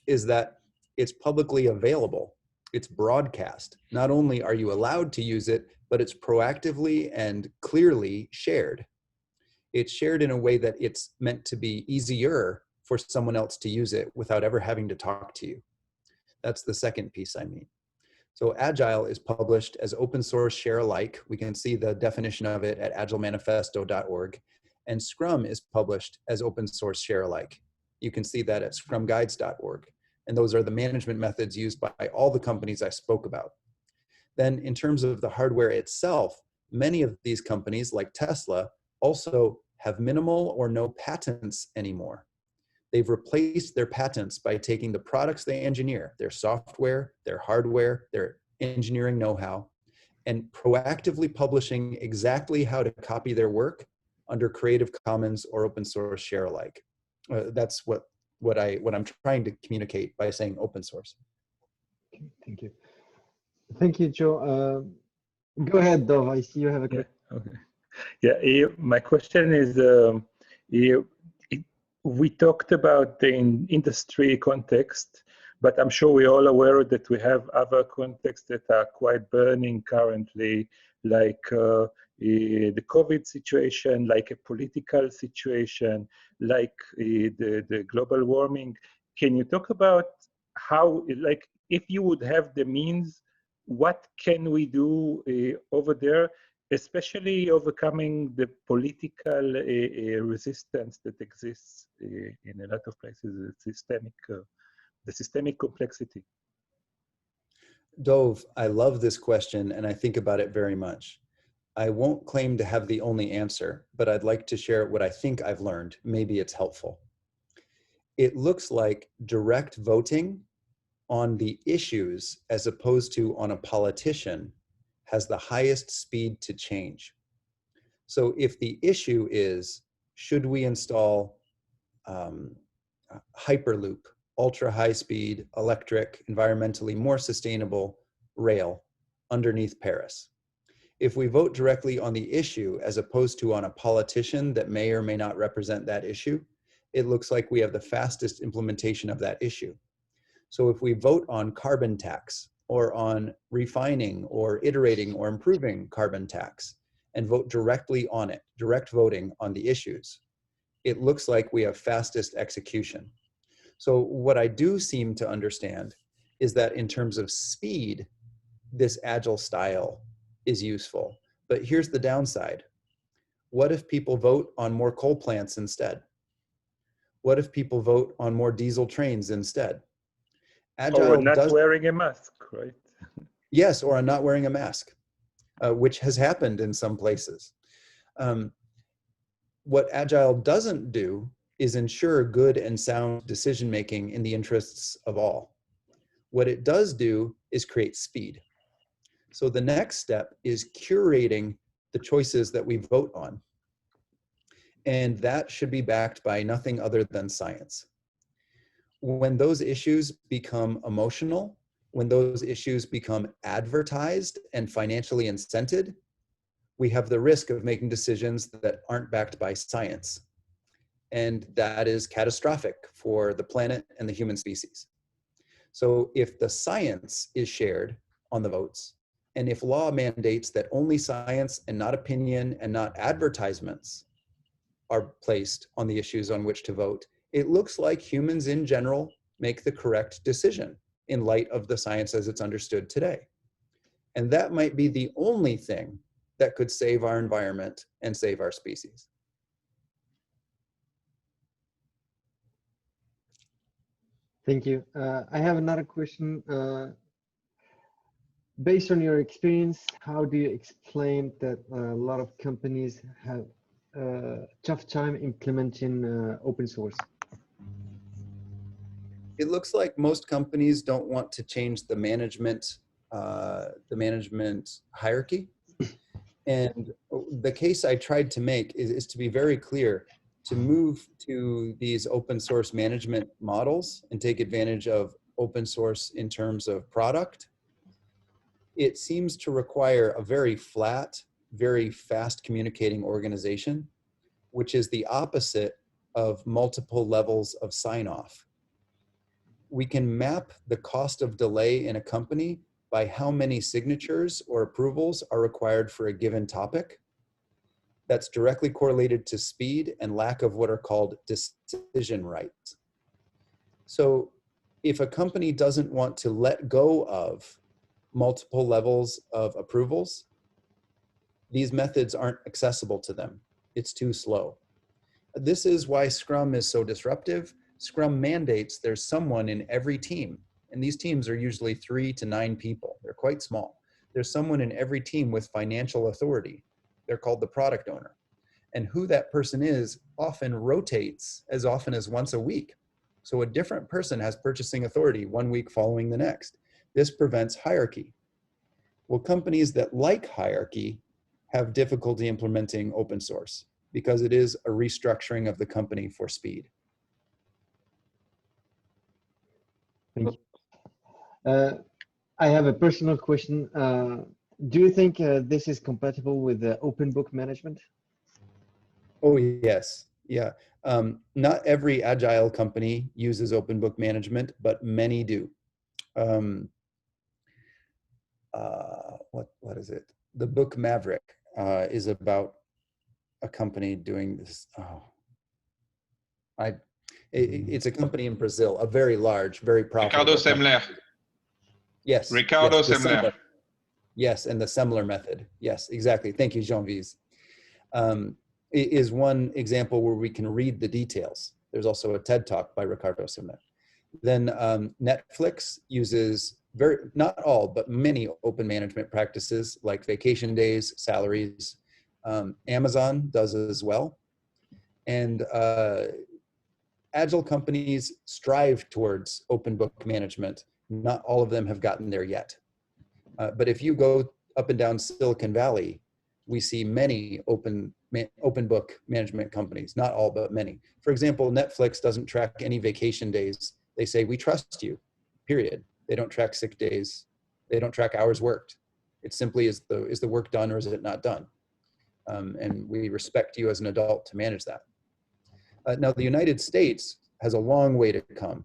is that it's publicly available. It's broadcast. Not only are you allowed to use it, but it's proactively and clearly shared. It's shared in a way that it's meant to be easier for someone else to use it without ever having to talk to you. That's the second piece I mean. So Agile is published as open source share alike. We can see the definition of it at agilemanifesto.org. And Scrum is published as open source share alike. You can see that at scrumguides.org. And those are the management methods used by all the companies I spoke about. Then in terms of the hardware itself, many of these companies like Tesla also have minimal or no patents anymore. They've replaced their patents by taking the products they engineer, their software, their hardware, their engineering know-how, and proactively publishing exactly how to copy their work under Creative Commons or open source share alike. That's what I'm trying to communicate by saying open source. Thank you. Thank you, Joe. Go ahead, Dov. I see you have a question. Yeah, okay. Yeah, my question is, we talked about the industry context, but I'm sure we're all aware that we have other contexts that are quite burning currently, like the COVID situation, like a political situation, like the global warming. Can you talk about how, like, if you would have the means, what can we do over there, especially overcoming the political resistance that exists in a lot of places, the systemic complexity? Dov, I love this question and I think about it very much. I won't claim to have the only answer, but I'd like to share what I think I've learned. Maybe it's helpful. It looks like direct voting on the issues as opposed to on a politician has the highest speed to change. So if the issue is, should we install Hyperloop, ultra high speed, electric, environmentally more sustainable rail underneath Paris? If we vote directly on the issue as opposed to on a politician that may or may not represent that issue, it looks like we have the fastest implementation of that issue. So if we vote on carbon tax or on refining or iterating or improving carbon tax and vote directly on it, direct voting on the issues, it looks like we have fastest execution. So what I do seem to understand is that in terms of speed, this agile style is useful. But here's the downside. What if people vote on more coal plants instead? What if people vote on more diesel trains instead? Or Agile not does, wearing a mask, right? yes, or on not wearing a mask, which has happened in some places. What Agile doesn't do is ensure good and sound decision-making in the interests of all. What it does do is create speed. So the next step is curating the choices that we vote on. And that should be backed by nothing other than science. When those issues become emotional, when those issues become advertised and financially incented, we have the risk of making decisions that aren't backed by science. And that is catastrophic for the planet and the human species. So if the science is shared on the votes, and if law mandates that only science and not opinion and not advertisements are placed on the issues on which to vote, it looks like humans in general make the correct decision in light of the science as it's understood today. And that might be the only thing that could save our environment and save our species. Thank you. I have another question. Based on your experience, how do you explain that a lot of companies have a tough time implementing open source? It looks like most companies don't want to change the management hierarchy. And the case I tried to make is to be very clear, to move to these open source management models and take advantage of open source in terms of product. It seems to require a very flat, very fast communicating organization, which is the opposite of multiple levels of sign-off. We can map the cost of delay in a company by how many signatures or approvals are required for a given topic. That's directly correlated to speed and lack of what are called decision rights. So if a company doesn't want to let go of multiple levels of approvals, these methods aren't accessible to them. It's too slow. This is why Scrum is so disruptive. Scrum mandates there's someone in every team, and these teams are usually 3 to 9 people. They're quite small. There's someone in every team with financial authority. They're called the product owner. And who that person is often rotates as often as once a week. So a different person has purchasing authority 1 week following the next. This prevents hierarchy. Well, companies that like hierarchy have difficulty implementing open source because it is a restructuring of the company for speed. Thank you. I have a personal question. Do you think this is compatible with open book management? Oh, yes. Yeah. Not every agile company uses open book management, but many do. What is it? The book Maverick is about a company doing this. It's a company in Brazil, a very large, very profitable Ricardo Semler. company. Yes. Ricardo yes, Semler. Yes, and the Semler method. Yes, exactly. Thank you, Jean-Vies. Is one example where we can read the details. There's also a TED Talk by Ricardo Semler. Then Netflix uses not all, but many open management practices like vacation days, salaries. Amazon does as well. And agile companies strive towards open book management. Not all of them have gotten there yet. But if you go up and down Silicon Valley, we see many open book management companies, not all, but many. For example, Netflix doesn't track any vacation days. They say, we trust you, period. They don't track sick days. They don't track hours worked. It simply is the work done or is it not done? And we respect you as an adult to manage that. Now, the United States has a long way to come,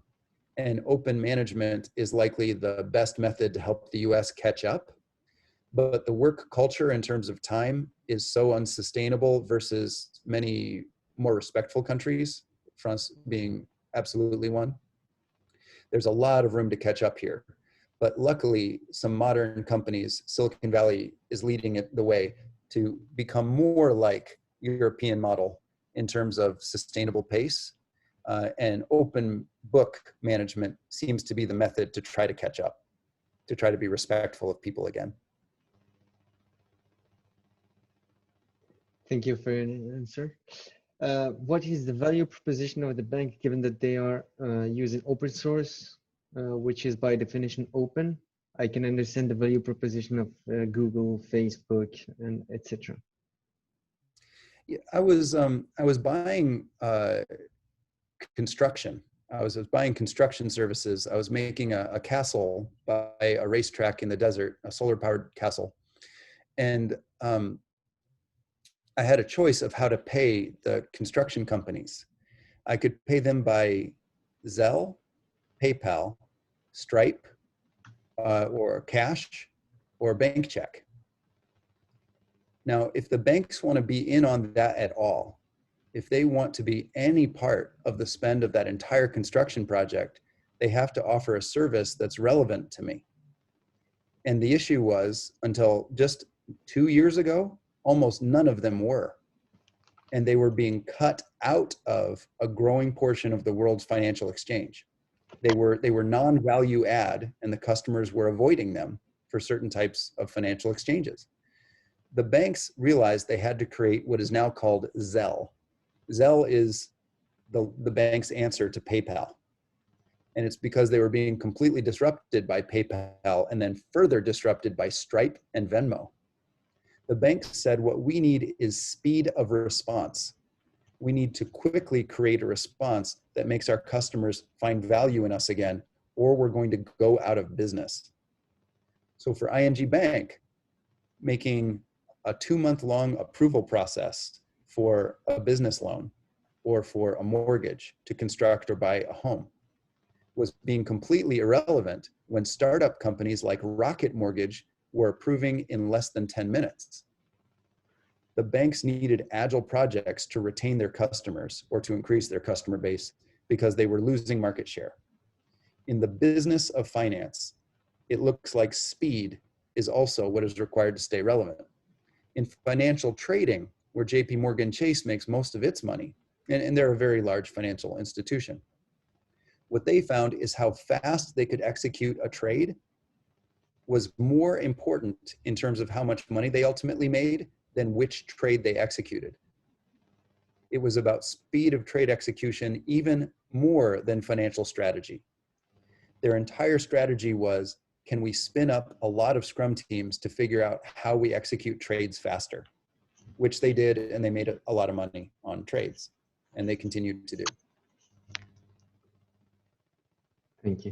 and open management is likely the best method to help the US catch up. But the work culture in terms of time is so unsustainable versus many more respectful countries, France being absolutely one. There's a lot of room to catch up here. But luckily, some modern companies, Silicon Valley is leading it the way to become more like European model in terms of sustainable pace, and open book management seems to be the method to try to catch up, to try to be respectful of people again. Thank you for your answer. What is the value proposition of the bank given that they are using open source, which is by definition open? I can understand the value proposition of Google, Facebook, and etc. Yeah, I was buying construction. I was buying construction services. I was making a castle by a racetrack in the desert, a solar-powered castle, and I had a choice of how to pay the construction companies. I could pay them by Zelle, PayPal, Stripe, or cash, or bank check. Now, if the banks want to be in on that at all, if they want to be any part of the spend of that entire construction project, they have to offer a service that's relevant to me. And the issue was, until just 2 years ago, almost none of them were. And they were being cut out of a growing portion of the world's financial exchange. They were non-value add, and the customers were avoiding them for certain types of financial exchanges. The banks realized they had to create what is now called Zelle. Zelle is the bank's answer to PayPal. And it's because they were being completely disrupted by PayPal and then further disrupted by Stripe and Venmo. The bank said, what we need is speed of response. We need to quickly create a response that makes our customers find value in us again, or we're going to go out of business. So for ING Bank, making a 2-month-long approval process for a business loan or for a mortgage to construct or buy a home was being completely irrelevant when startup companies like Rocket Mortgage were approving in less than 10 minutes. The banks needed agile projects to retain their customers or to increase their customer base because they were losing market share. In the business of finance, it looks like speed is also what is required to stay relevant. In financial trading, where JP Morgan Chase makes most of its money, and they're a very large financial institution, what they found is how fast they could execute a trade was more important in terms of how much money they ultimately made than which trade they executed. It was about speed of trade execution even more than financial strategy. Their entire strategy was, can we spin up a lot of scrum teams to figure out how we execute trades faster? Which they did, and they made a lot of money on trades, and they continued to do. Thank you.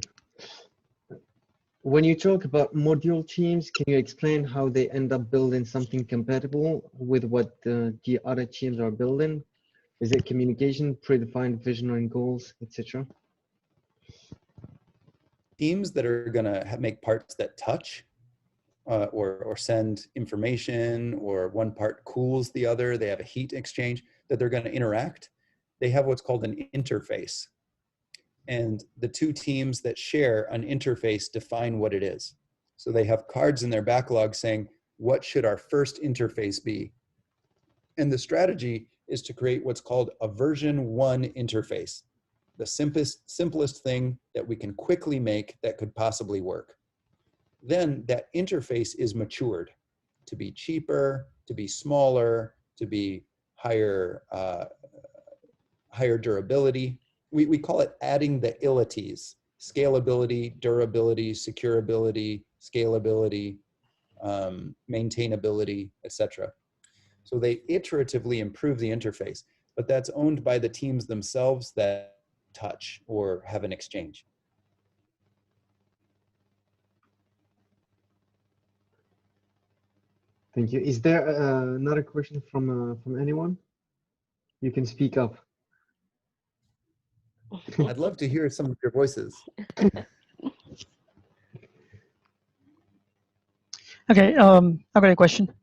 When you talk about module teams, can you explain how they end up building something compatible with what the other teams are building? Is it communication, predefined vision and goals, etc.? Teams that are going to make parts that touch or send information, or one part cools the other, they have a heat exchange, that they're going to interact. They have what's called an interface. And the two teams that share an interface define what it is. So they have cards in their backlog saying, what should our first interface be? And the strategy is to create what's called a version 1 interface, the simplest thing that we can quickly make that could possibly work. Then that interface is matured to be cheaper, to be smaller, to be higher durability. We call it adding the ilities: scalability, durability, securability, scalability, maintainability, etc. So they iteratively improve the interface, but that's owned by the teams themselves that touch or have an exchange. Thank you. Is there another question from anyone? You can speak up. I'd love to hear some of your voices. Okay, I've got a question.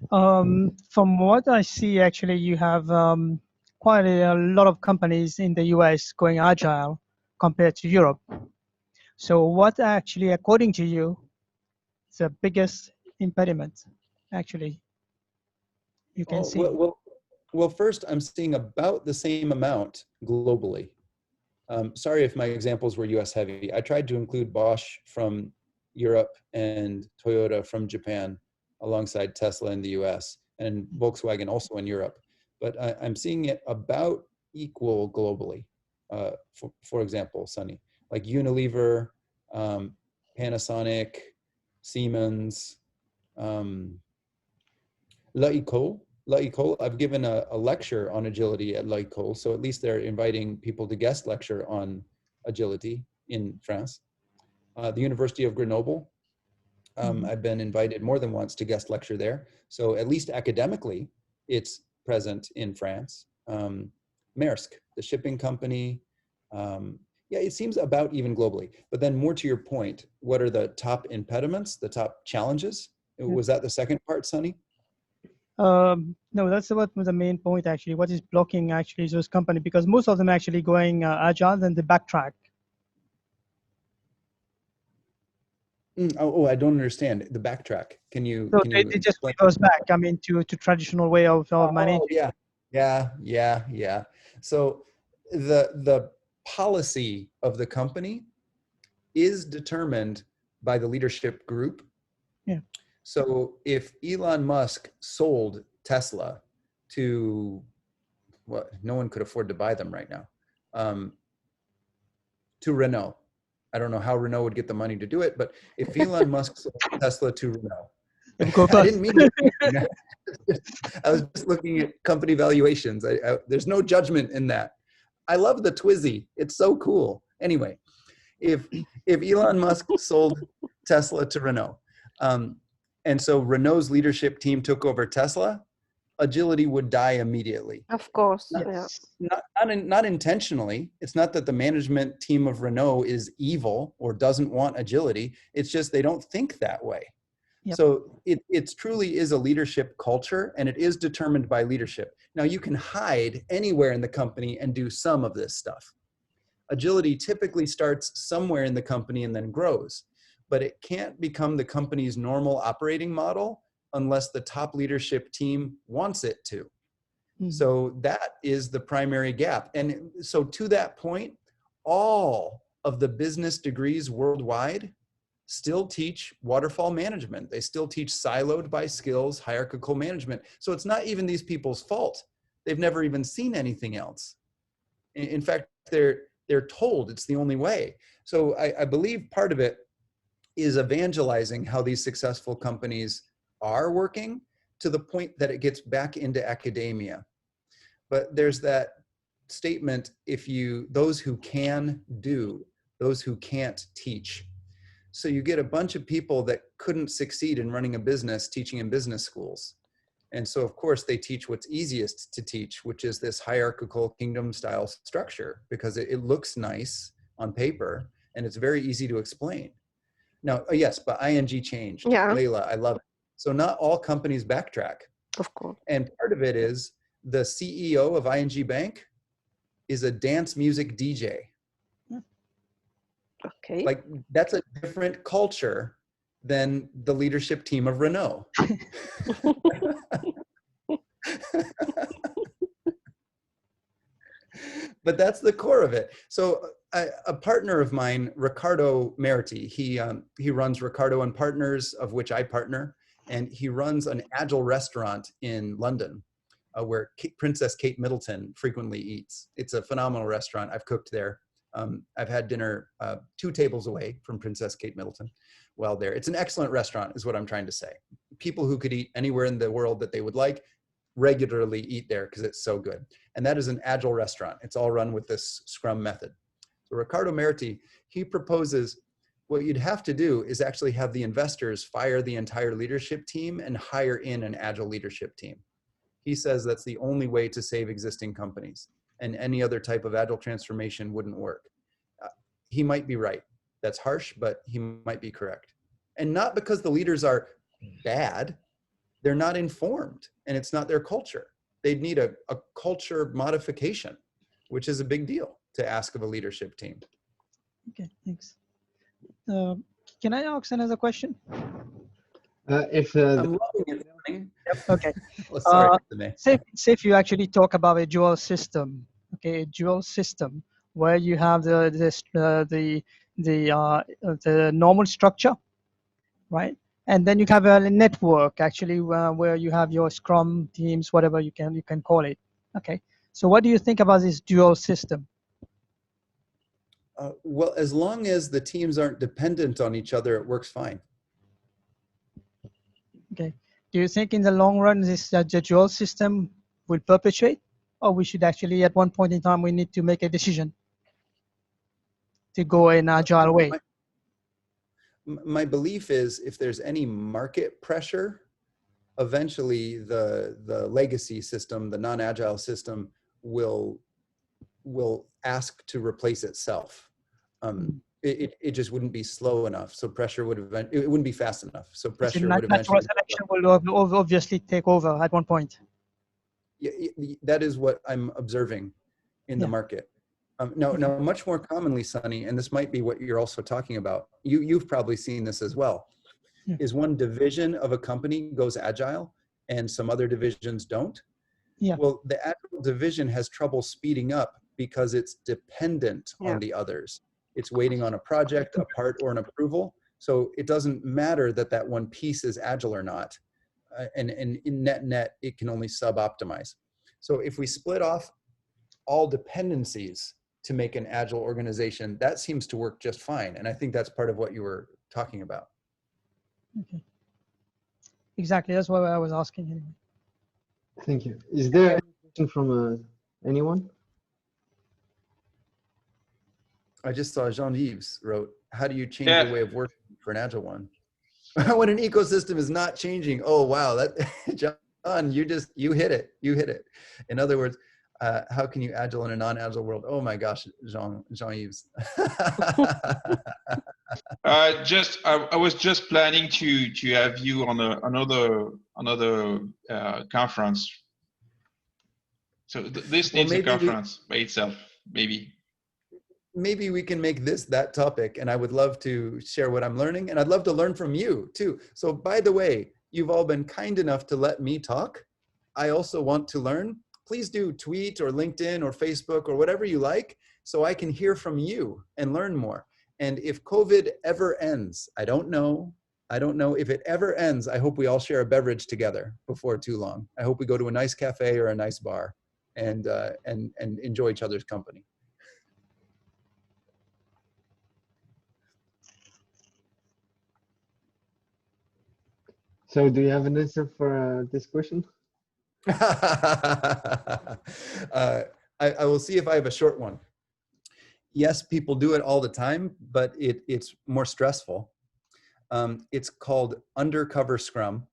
From what I see, actually, you have quite a lot of companies in the US going agile compared to Europe. So what actually, according to you, is the biggest impediment, actually, you can Oh, see? well, first, I'm seeing about the same amount globally. Sorry if my examples were US heavy. I tried to include Bosch from Europe and Toyota from Japan alongside Tesla in the US and Volkswagen also in Europe. But I'm seeing it about equal globally. For example, Sunny, like Unilever, um, Panasonic, Siemens, um, L'École, I've given a lecture on agility at L'École, so at least they're inviting people to guest lecture on agility in France. The University of Grenoble, I've been invited more than once to guest lecture there. So at least academically, it's present in France. Maersk, the shipping company, yeah, it seems about even globally. But then more to your point, what are the top impediments, the top challenges? Yeah. Was that the second part, Sunny? No, that's what the main point, actually. What is blocking, actually, those companies? Because most of them actually going agile, then they backtrack. I don't understand the backtrack. Can you So can you they just explain? reverse back, I mean, to traditional way of managing. Oh yeah. So the policy of the company is determined by the leadership group. Yeah. So if Elon Musk sold Tesla to what, no one could afford to buy them right now, to Renault. I don't know how Renault would get the money to do it, but if Elon Musk sold Tesla to Renault, It will go I bust. didn't mean to. I was just looking at company valuations. There's no judgment in that. I love the Twizy. It's so cool. Anyway, if Elon Musk sold Tesla to Renault, and so Renault's leadership team took over Tesla, agility would die immediately. Of course, Not, yeah. not intentionally. It's not that the management team of Renault is evil or doesn't want agility. It's just they don't think that way. Yep. So it truly is a leadership culture, and it is determined by leadership. Now, you can hide anywhere in the company and do some of this stuff. Agility typically starts somewhere in the company and then grows, but it can't become the company's normal operating model unless the top leadership team wants it to. So that is the primary gap. And so to that point, all of the business degrees worldwide still teach waterfall management. They still teach siloed by skills, hierarchical management. So it's not even these people's fault. They've never even seen anything else. In fact, they're told it's the only way. So I believe part of it is evangelizing how these successful companies are working to the point that it gets back into academia. But there's that statement, those who can do, those who can't teach. So you get a bunch of people that couldn't succeed in running a business teaching in business schools. And so of course they teach what's easiest to teach, which is this hierarchical kingdom style structure, because it looks nice on paper and it's very easy to explain. Now, yes, but ING changed. Yeah. Layla, I love it. So not all companies backtrack. Of course. And part of it is the CEO of ING Bank is a dance music DJ. Okay. Like, that's a different culture than the leadership team of Renault. But that's the core of it. So a partner of mine, Ricardo Meriti, he runs Ricardo and Partners, of which I partner, and he runs an agile restaurant in London where Princess Kate Middleton frequently eats. It's a phenomenal restaurant. I've cooked there. I've had dinner 2 tables away from Princess Kate Middleton while there. It's an excellent restaurant is what I'm trying to say. People who could eat anywhere in the world that they would like regularly eat there because it's so good. And that is an agile restaurant. It's all run with this Scrum method. So Ricardo Meriti, he proposes what you'd have to do is actually have the investors fire the entire leadership team and hire in an agile leadership team. He says that's the only way to save existing companies, and any other type of agile transformation wouldn't work. He might be right. That's harsh, but he might be correct. And not because the leaders are bad, they're not informed and it's not their culture. They'd need a culture modification, which is a big deal to ask of a leadership team. Okay, thanks. Can I ask another question? I'm loving it. Sonny. Okay. Oh, sorry, Danae. Say if you actually talk about a dual system, okay, a dual system where you have the normal structure, right? And then you have a network actually where you have your Scrum teams, whatever you can call it. Okay. So what do you think about this dual system? Well, as long as the teams aren't dependent on each other, it works fine. Okay. Do you think in the long run this the dual system will perpetuate, or we should actually at one point in time we need to make a decision to go in an agile way? My belief is if there's any market pressure, eventually the legacy system, the non-agile system, will ask to replace itself. It just wouldn't be slow enough, so pressure would it wouldn't be fast enough, so pressure would Natural eventually. selection will obviously take over at one point. That is what I'm observing in the market. Now, much more commonly, Sonny, and this might be what you're also talking about. You've probably seen this as well. Yeah. Is one division of a company goes agile and some other divisions don't. Yeah. Well, the agile division has trouble speeding up because it's dependent on the others. It's waiting on a project, a part, or an approval. So it doesn't matter that one piece is agile or not. And in net, it can only sub-optimize. So if we split off all dependencies to make an agile organization, that seems to work just fine. And I think that's part of what you were talking about. Okay. Exactly. That's what I was asking anyway. Thank you. Is there any question from anyone? I just saw Jean-Yves wrote, how do you change your way of working for an agile one? When an ecosystem is not changing, oh, wow, that John, you hit it. In other words, how can you agile in a non-agile world? Oh my gosh, Jean-Yves. I was just planning to have you on another conference. So this needs a conference by itself, maybe. Maybe we can make this that topic, and I would love to share what I'm learning, and I'd love to learn from you too. So by the way, you've all been kind enough to let me talk. I also want to learn. Please do tweet or LinkedIn or Facebook or whatever you like, so I can hear from you and learn more. And if COVID ever ends, I don't know if it ever ends, I hope we all share a beverage together before too long. I hope we go to a nice cafe or a nice bar and enjoy each other's company. So do you have an answer for this question? I will see if I have a short one. Yes, people do it all the time, but it's more stressful. It's called undercover Scrum.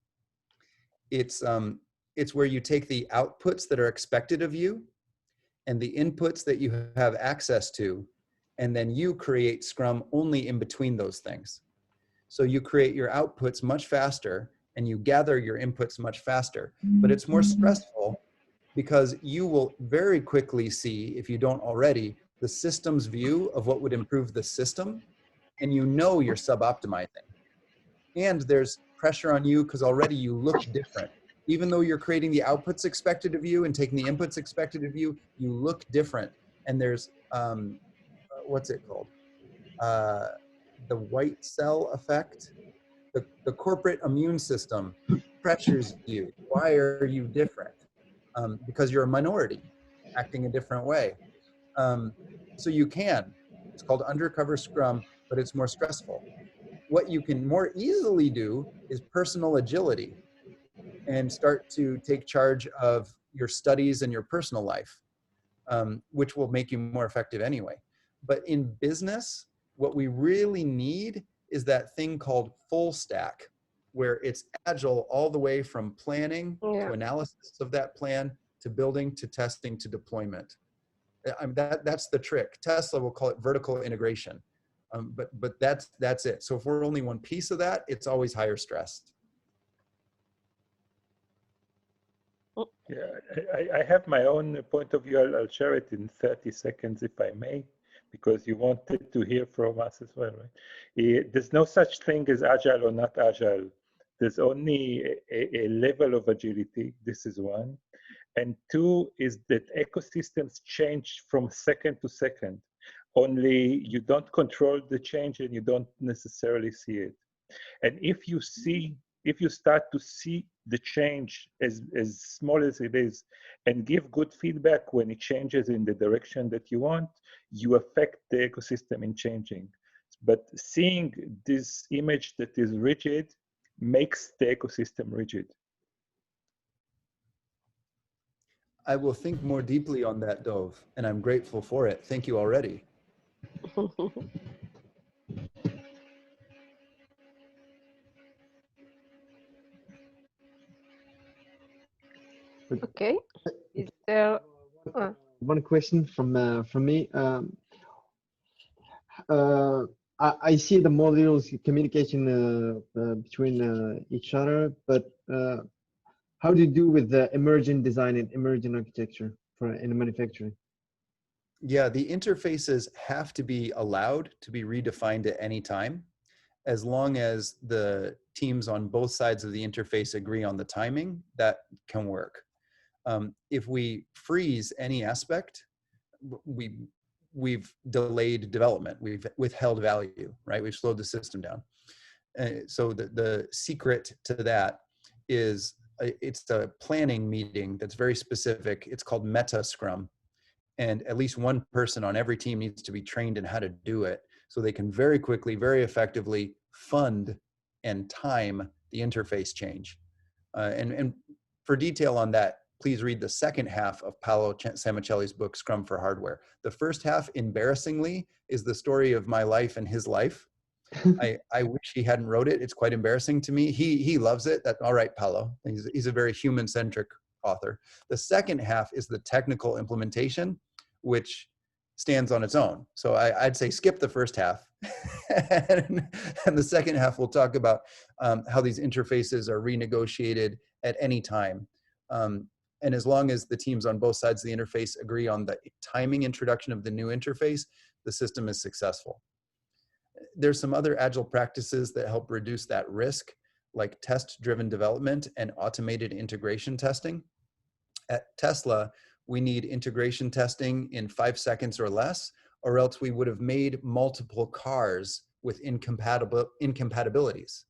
It's where you take the outputs that are expected of you and the inputs that you have access to, and then you create Scrum only in between those things. So you create your outputs much faster and you gather your inputs much faster, but it's more stressful because you will very quickly see, if you don't already, the system's view of what would improve the system, and you know you're sub-optimizing. And there's pressure on you because already you look different. Even though you're creating the outputs expected of you and taking the inputs expected of you, you look different. And there's, what's it called? The white cell effect. The corporate immune system pressures you. Why are you different? Because you're a minority acting a different way. So you can. It's called undercover Scrum, but it's more stressful. What you can more easily do is personal agility and start to take charge of your studies and your personal life, which will make you more effective anyway. But in business, what we really need is that thing called full stack, where it's agile all the way from planning to analysis of that plan, to building, to testing, to deployment. That's the trick. Tesla will call it vertical integration. But that's it. So if we're only one piece of that, it's always higher stress. Yeah, I have my own point of view. I'll share it in 30 seconds if I may, because you wanted to hear from us as well, right? There's no such thing as agile or not agile. There's only a level of agility. This is one. And two is that ecosystems change from second to second. Only you don't control the change and you don't necessarily see it. And if you start to see the change as small as it is and give good feedback when it changes in the direction that you want, you affect the ecosystem in changing. But seeing this image that is rigid makes the ecosystem rigid. I will think more deeply on that, Dov, and I'm grateful for it. Thank you already. Okay. Is there One question from me. I see the modules communication between each other, but how do you do with the emergent design and emergent architecture for in manufacturing? Yeah, the interfaces have to be allowed to be redefined at any time, as long as the teams on both sides of the interface agree on the timing. That can work. If we freeze any aspect, we've delayed development, we've withheld value, right? We've slowed the system down. So the secret to that is it's a planning meeting that's very specific. It's called Meta Scrum. And at least one person on every team needs to be trained in how to do it so they can very quickly, very effectively fund and time the interface change. And for detail on that, please read the second half of Paolo Samicelli's book, Scrum for Hardware. The first half, embarrassingly, is the story of my life and his life. I wish he hadn't wrote it. It's quite embarrassing to me. He loves it. That's all right, Paolo. He's a very human-centric author. The second half is the technical implementation, which stands on its own. So I'd say skip the first half. and the second half, we'll talk about how these interfaces are renegotiated at any time. And as long as the teams on both sides of the interface agree on the timing introduction of the new interface, the system is successful. There's some other agile practices that help reduce that risk, like test-driven development and automated integration testing. At Tesla, we need integration testing in 5 seconds or less, or else we would have made multiple cars with incompatibilities.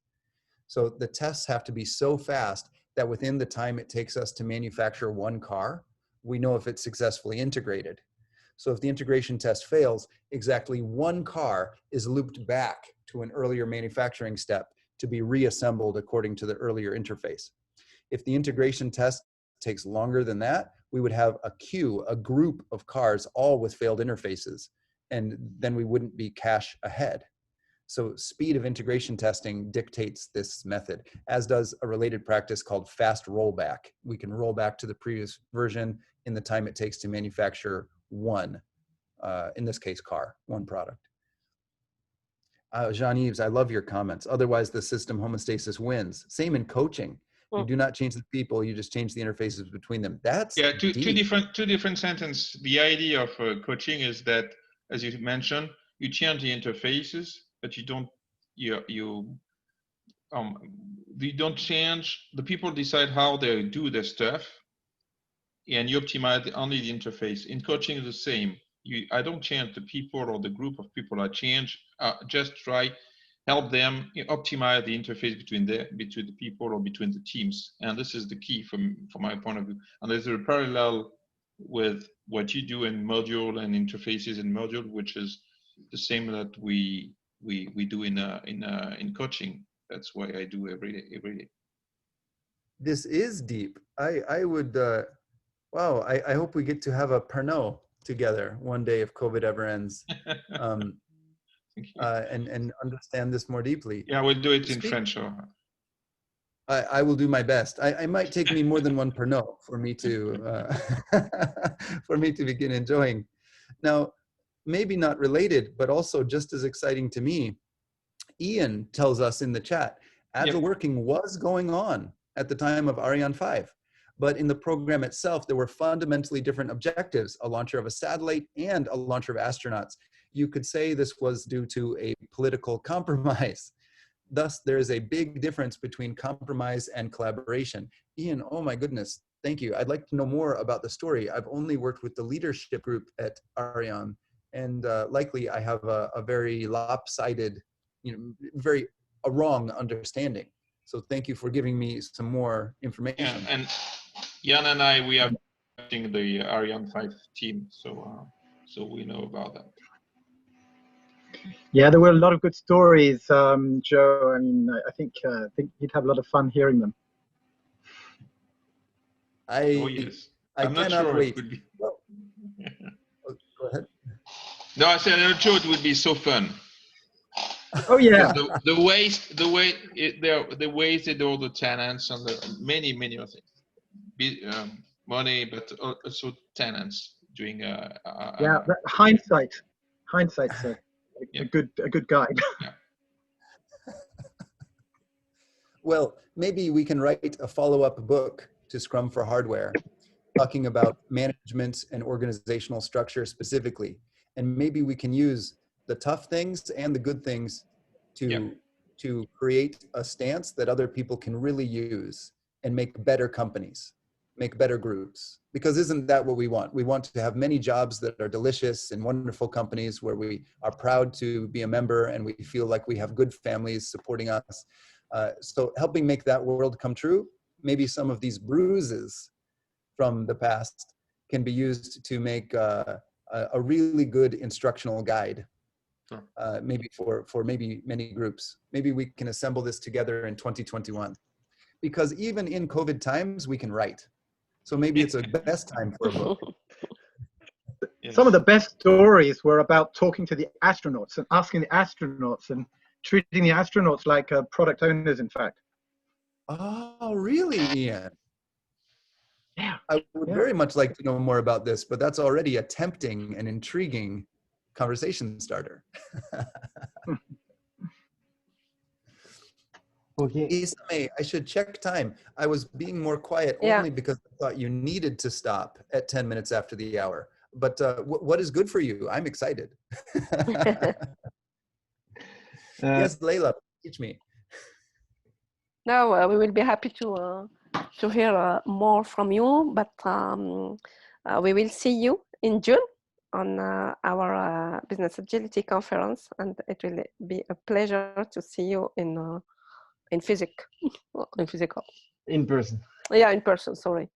So the tests have to be so fast that within the time it takes us to manufacture one car, we know if it's successfully integrated. So if the integration test fails, exactly one car is looped back to an earlier manufacturing step to be reassembled according to the earlier interface. If the integration test takes longer than that, we would have a queue, a group of cars, all with failed interfaces, and then we wouldn't be cache ahead. So speed of integration testing dictates this method, as does a related practice called fast rollback. We can roll back to the previous version in the time it takes to manufacture one, in this case, car, one product. Jean-Yves, I love your comments. Otherwise, the system homeostasis wins. Same in coaching. You do not change the people, you just change the interfaces between them. That's two different sentences. The idea of coaching is that, as you mentioned, you change the interfaces, but you don't change. The people decide how they do their stuff, and you optimize only the interface. In coaching, is the same. I don't change the people or the group of people. I change, just try help them optimize the interface between the people or between the teams. And this is the key from my point of view. And there's a parallel with what you do in module and interfaces in module, which is the same that we do in coaching. That's why I do every day. This is deep. I would, wow, I hope we get to have a Pernod together one day if COVID ever ends. And understand this more deeply. Yeah, we'll do it in French. I will do my best. I might take me more than one Pernod for me to for me to begin enjoying. Now, maybe not related, but also just as exciting to me, Ian tells us in the chat, Agile working was going on at the time of Ariane 5. But in the program itself, there were fundamentally different objectives, a launcher of a satellite and a launcher of astronauts. You could say this was due to a political compromise. Thus, there is a big difference between compromise and collaboration. Ian, oh my goodness, thank you. I'd like to know more about the story. I've only worked with the leadership group at Ariane, and likely I have a very lopsided, a wrong understanding. So thank you for giving me some more information. Yeah, and Jan and I, we are in the Ariane 5 team, so we know about that. Yeah, there were a lot of good stories, Joe. I mean, I think you'd have a lot of fun hearing them. Oh yes, I'm not cannot sure wait. It would be. Well, go ahead. No, I said I'm not sure it would be so fun. Oh yeah. The waste that all the tenants and the many other things, money, but also tenants doing Yeah, hindsight's a good guide. Yeah. Well, maybe we can write a follow-up book to Scrum for Hardware, talking about management and organizational structure specifically. And maybe we can use the tough things and the good things to create a stance that other people can really use and make better companies, make better groups. Because isn't that what we want? We want to have many jobs that are delicious and wonderful companies where we are proud to be a member and we feel like we have good families supporting us. So helping make that world come true, maybe some of these bruises from the past can be used to make a really good instructional guide, maybe for maybe many groups. Maybe we can assemble this together in 2021. Because even in COVID times, we can write. So maybe it's a best time for a book. Yes. Some of the best stories were about talking to the astronauts and asking the astronauts and treating the astronauts like product owners, in fact. Oh, really, Ian? Yeah. I would very much like to know more about this, but that's already a tempting and intriguing conversation starter. Okay. Isame, I should check time. I was being more quiet only because I thought you needed to stop at 10 minutes after the hour. But what is good for you? I'm excited. Yes, Leila, teach me. Now we will be happy to hear more from you, but we will see you in June on our Business Agility Conference, and it will be a pleasure to see you in physical. In person. Yeah, in person, sorry.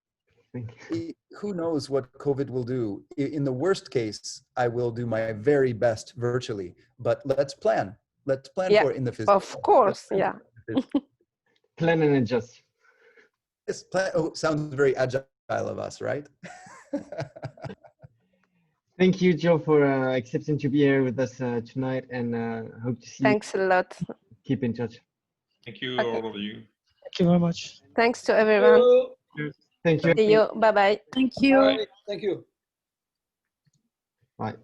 Who knows what COVID will do? In the worst case, I will do my very best virtually, but let's plan. Let's plan for it in the physical. Of course, yeah. Plan and adjust. Yes, plan. Oh, sounds very agile of us, right? Thank you, Joe, for accepting to be here with us tonight, and hope to see Thanks a lot. Keep in touch. Thank you, all of you. Thank you very much. Thanks to everyone. Thank you. See you. Bye-bye. Thank you. Bye. Thank you. Bye.